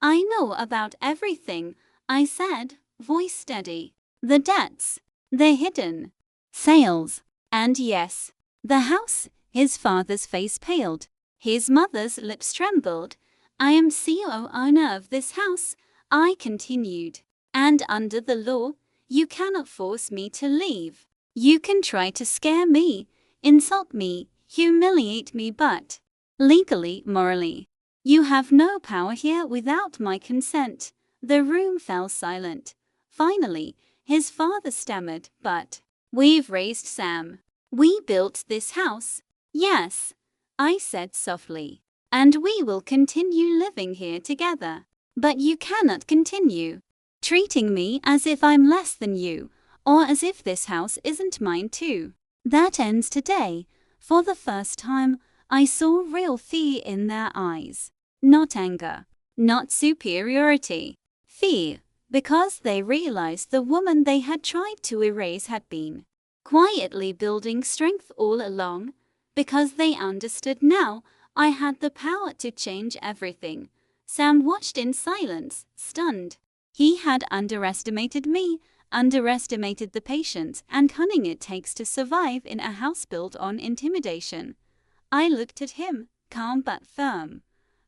S1: I know about everything, I said, voice steady. The debts, the hidden sales, and yes, the house. His father's face paled. His mother's lips trembled. I am CEO owner of this house, I continued. And under the law, you cannot force me to leave. You can try to scare me, insult me, humiliate me, but legally, morally, you have no power here without my consent. The room fell silent. Finally, his father stammered, but we've raised Sam. We built this house. Yes, I said softly. And we will continue living here together. But you cannot continue treating me as if I'm less than you, or as if this house isn't mine too. That ends today. For the first time, I saw real fear in their eyes. Not anger, not superiority. Fear, because they realized the woman they had tried to erase had been quietly building strength all along. Because they understood now, I had the power to change everything. Sam watched in silence, stunned. He had underestimated me, underestimated the patience and cunning it takes to survive in a house built on intimidation. I looked at him, calm but firm.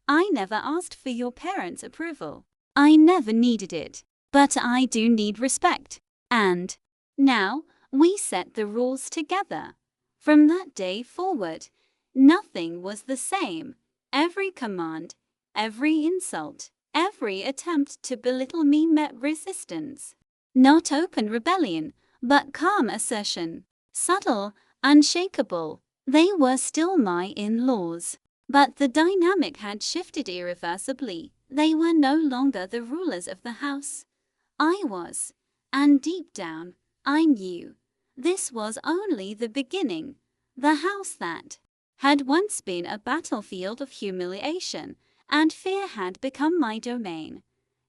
S1: I never asked for your parents' approval. I never needed it. But I do need respect. And now, we set the rules together. From that day forward, nothing was the same. Every command, every insult, every attempt to belittle me met resistance. Not open rebellion, but calm assertion. Subtle, unshakable. They were still my in-laws. But the dynamic had shifted irreversibly. They were no longer the rulers of the house. I was. And deep down, I knew This was only the beginning. The house that had once been a battlefield of humiliation and fear had become my domain.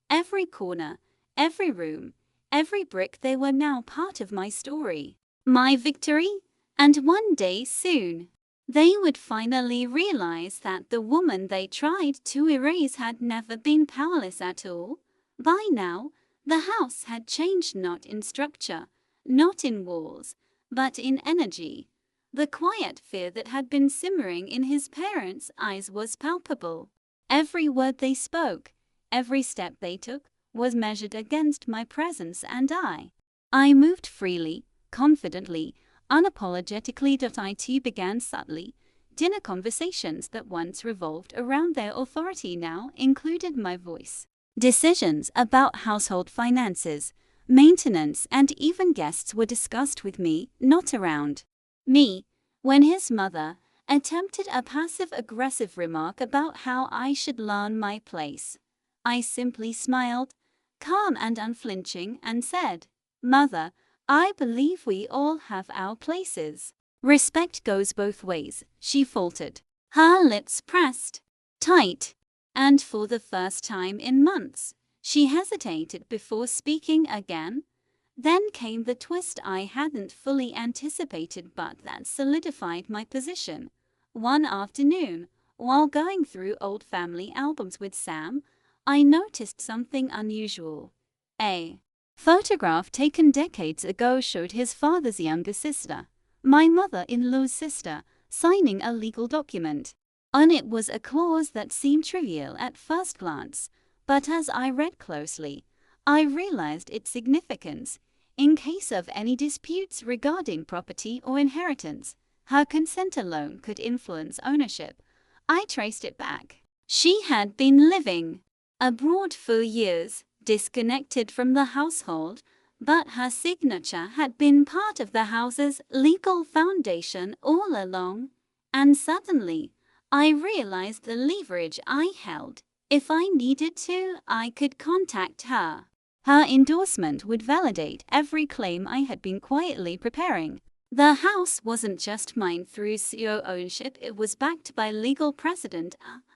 S1: Every corner, every room, every brick, they were now part of my story, my victory, and one day soon, they would finally realize that the woman they tried to erase had never been powerless at all. By now, the house had changed, not in structure, not in walls, but in energy. The quiet fear that had been simmering in his parents' eyes was palpable. Every word they spoke, every step they took, was measured against my presence, and I moved freely, confidently, unapologetically. I too began subtly. Dinner conversations that once revolved around their authority now included my voice. Decisions about household finances, maintenance, and even guests were discussed with me, not around me. When his mother attempted a passive-aggressive remark about how I should learn my place, I simply smiled, calm and unflinching, and said, "Mother, I believe we all have our places." "Respect goes both ways," she faltered. Her lips pressed tight, and for the first time in months, she hesitated before speaking again. Then came the twist I hadn't fully anticipated but that solidified my position. One afternoon, while going through old family albums with Sam, I noticed something unusual. A photograph taken decades ago showed his father's younger sister, my mother-in-law's sister, signing a legal document. On it was a clause that seemed trivial at first glance, but as I read closely, I realized its significance. In case of any disputes regarding property or inheritance, her consent alone could influence ownership. I traced it back. She had been living abroad for years, disconnected from the household, but her signature had been part of the house's legal foundation all along. And suddenly, I realized the leverage I held. If I needed to, I could contact her. Her endorsement would validate every claim I had been quietly preparing. The house wasn't just mine through CEO ownership, it was backed by legal precedent.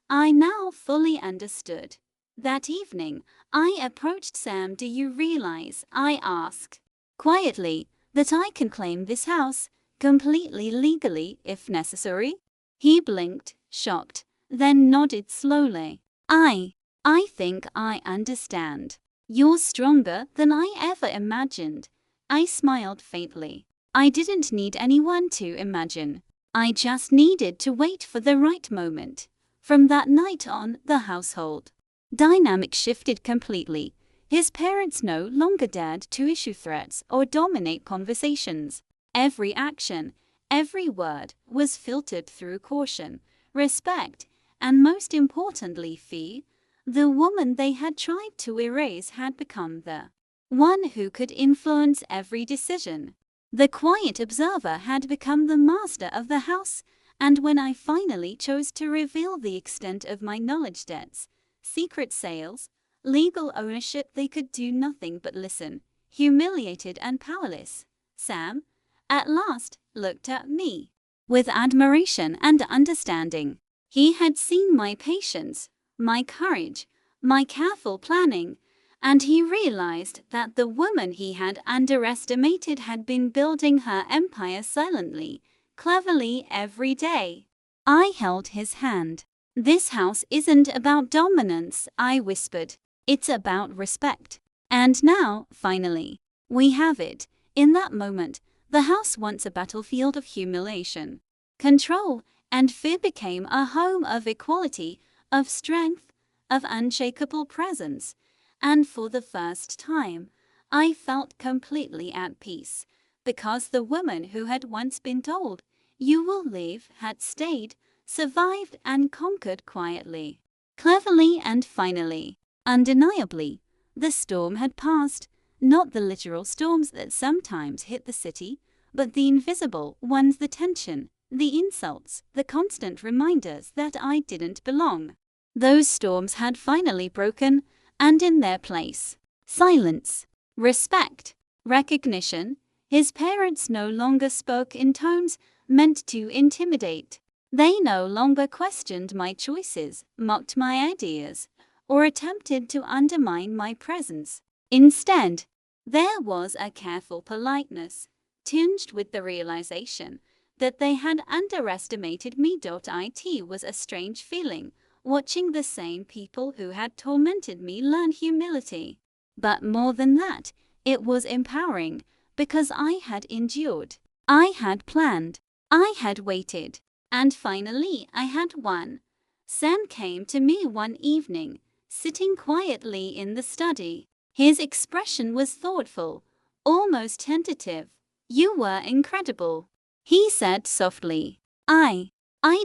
S1: I now fully understood. That evening, I approached Sam. "Do you realize," I asked quietly, "that I can claim this house completely legally if necessary?" He blinked, shocked, then nodded slowly. I think I understand. You're stronger than I ever imagined." I smiled faintly. I didn't need anyone to imagine. I just needed to wait for the right moment. From that night on, the household dynamic shifted completely. His parents no longer dared to issue threats or dominate conversations. Every action, every word was filtered through caution, respect, and most importantly, fear. The woman they had tried to erase had become the one who could influence every decision. The quiet observer had become the master of the house, and when I finally chose to reveal the extent of my knowledge debts, secret sales, legal ownership, they could do nothing but listen, humiliated and powerless. Sam, at last, looked at me with admiration and understanding. He had seen my patience, my courage, my careful planning, and he realized that the woman he had underestimated had been building her empire silently, cleverly every day. I held his hand. "This house isn't about dominance," I whispered. "It's about respect." And now, finally, we have it. In that moment, the house, once a battlefield of humiliation, control, and fear, became a home of equality, of strength, of unshakable presence. And for the first time, I felt completely at peace, because the woman who had once been told, "You will leave," had stayed, survived, and conquered quietly, cleverly, and finally, undeniably. The storm had passed, not the literal storms that sometimes hit the city, but the invisible ones, the tension, the insults, the constant reminders that I didn't belong. Those storms had finally broken, and in their place, silence, respect, recognition. His parents no longer spoke in tones meant to intimidate. They no longer questioned my choices, mocked my ideas, or attempted to undermine my presence. Instead, there was a careful politeness, tinged with the realization that they had underestimated me. It was a strange feeling, watching the same people who had tormented me learn humility. But more than that, it was empowering, because I had endured. I had planned. I had waited. And finally, I had won. Sam came to me one evening, sitting quietly in the study. His expression was thoughtful, almost tentative. "You were incredible," he said softly. I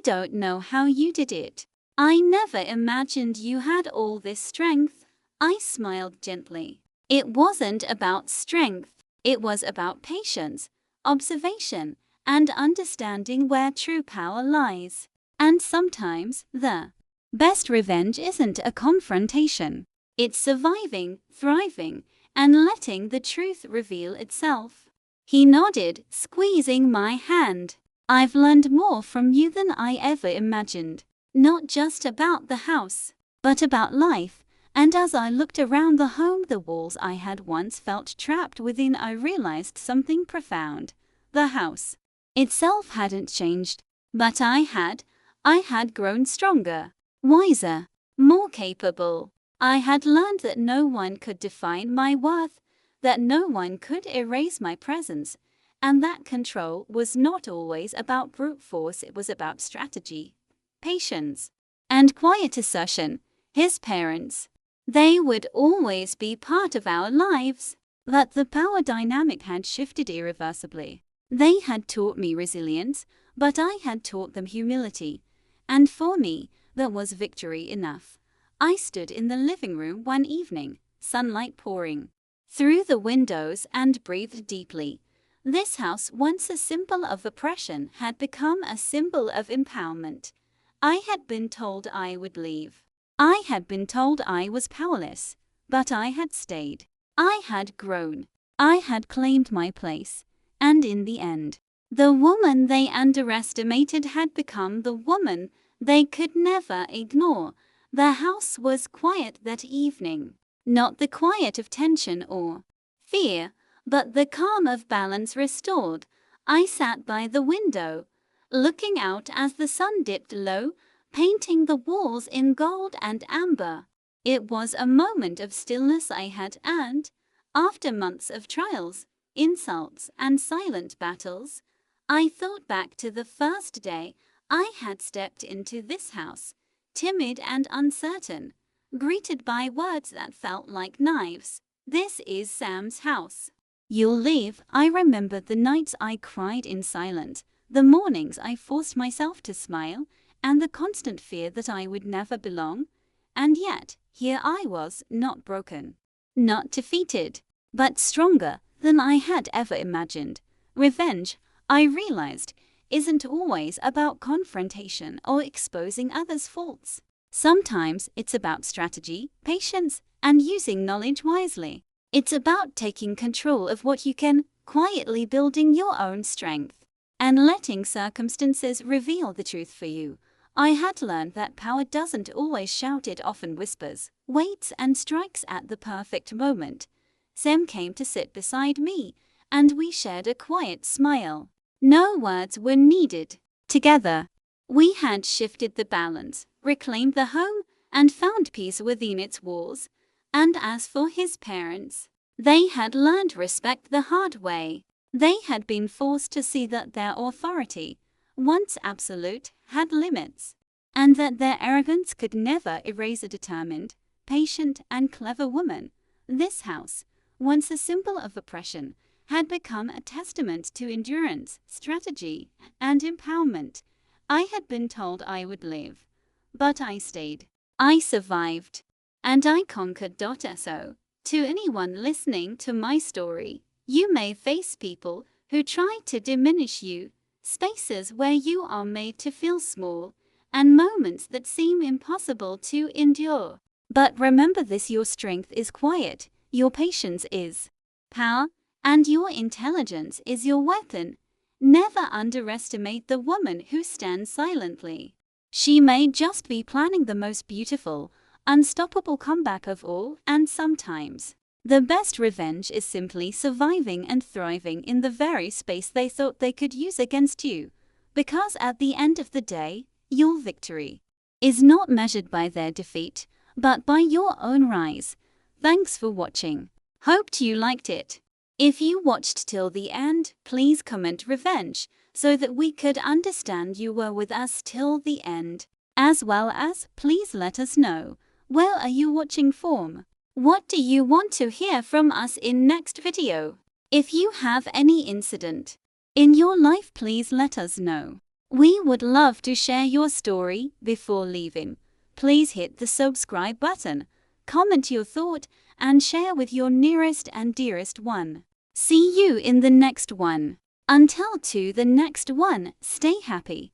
S1: don't know how you did it. I never imagined you had all this strength." I smiled gently. It wasn't about strength. It was about patience, observation, and understanding where true power lies. And sometimes, the best revenge isn't a confrontation. It's surviving, thriving, and letting the truth reveal itself. He nodded, squeezing my hand. "I've learned more from you than I ever imagined. Not just about the house, but about life." And as I looked around the home, the walls I had once felt trapped within, I realized something profound. The house itself hadn't changed, but I had grown stronger, wiser, more capable. I had learned that no one could define my worth, that no one could erase my presence, and that control was not always about brute force. It was about strategy, patience, and quiet assertion. His parents, they would always be part of our lives, but the power dynamic had shifted irreversibly. They had taught me resilience, but I had taught them humility. And for me, that was victory enough. I stood in the living room one evening, sunlight pouring through the windows, and breathed deeply. This house, once a symbol of oppression, had become a symbol of empowerment. I had been told I would leave. I had been told I was powerless, but I had stayed. I had grown. I had claimed my place. And in the end, the woman they underestimated had become the woman they could never ignore. The house was quiet that evening. Not the quiet of tension or fear, but the calm of balance restored. I sat by the window, looking out as the sun dipped low, painting the walls in gold and amber. It was a moment of stillness I had earned. After months of trials, insults, and silent battles, I thought back to the first day I had stepped into this house, timid and uncertain, greeted by words that felt like knives. "This is Sam's house. You'll leave." I remembered the nights I cried in silence, the mornings I forced myself to smile, and the constant fear that I would never belong. And yet, here I was, not broken, not defeated, but stronger than I had ever imagined. Revenge, I realized, isn't always about confrontation or exposing others' faults. Sometimes it's about strategy, patience, and using knowledge wisely. It's about taking control of what you can, quietly building your own strength, and letting circumstances reveal the truth for you. I had learned that power doesn't always shout, it often whispers, waits, and strikes at the perfect moment. Sam came to sit beside me, and we shared a quiet smile. No words were needed. Together, we had shifted the balance, reclaimed the home, and found peace within its walls. And as for his parents, they had learned respect the hard way. They had been forced to see that their authority, once absolute, had limits, and that their arrogance could never erase a determined, patient, and clever woman. This house, once a symbol of oppression, had become a testament to endurance, strategy, and empowerment. I had been told I would leave, but I stayed. I survived, and I conquered. So, to anyone listening to my story, you may face people who try to diminish you, spaces where you are made to feel small, and moments that seem impossible to endure. But remember this: your strength is quiet, your patience is power, And your intelligence is your weapon. Never underestimate the woman who stands silently. She may just be planning the most beautiful, unstoppable comeback of all, and sometimes the best revenge is simply surviving and thriving in the very space they thought they could use against you. Because at the end of the day, your victory is not measured by their defeat, but by your own rise. Thanks for watching. Hoped you liked it. If you watched till the end, please comment revenge so that we could understand you were with us till the end. As well as, please let us know, where are you watching from? What do you want to hear from us in next video? If you have any incident in your life, please let us know. We would love to share your story. Before leaving, please hit the subscribe button, comment your thought, and share with your nearest and dearest one. See you in the next one. Until to the next one, stay happy.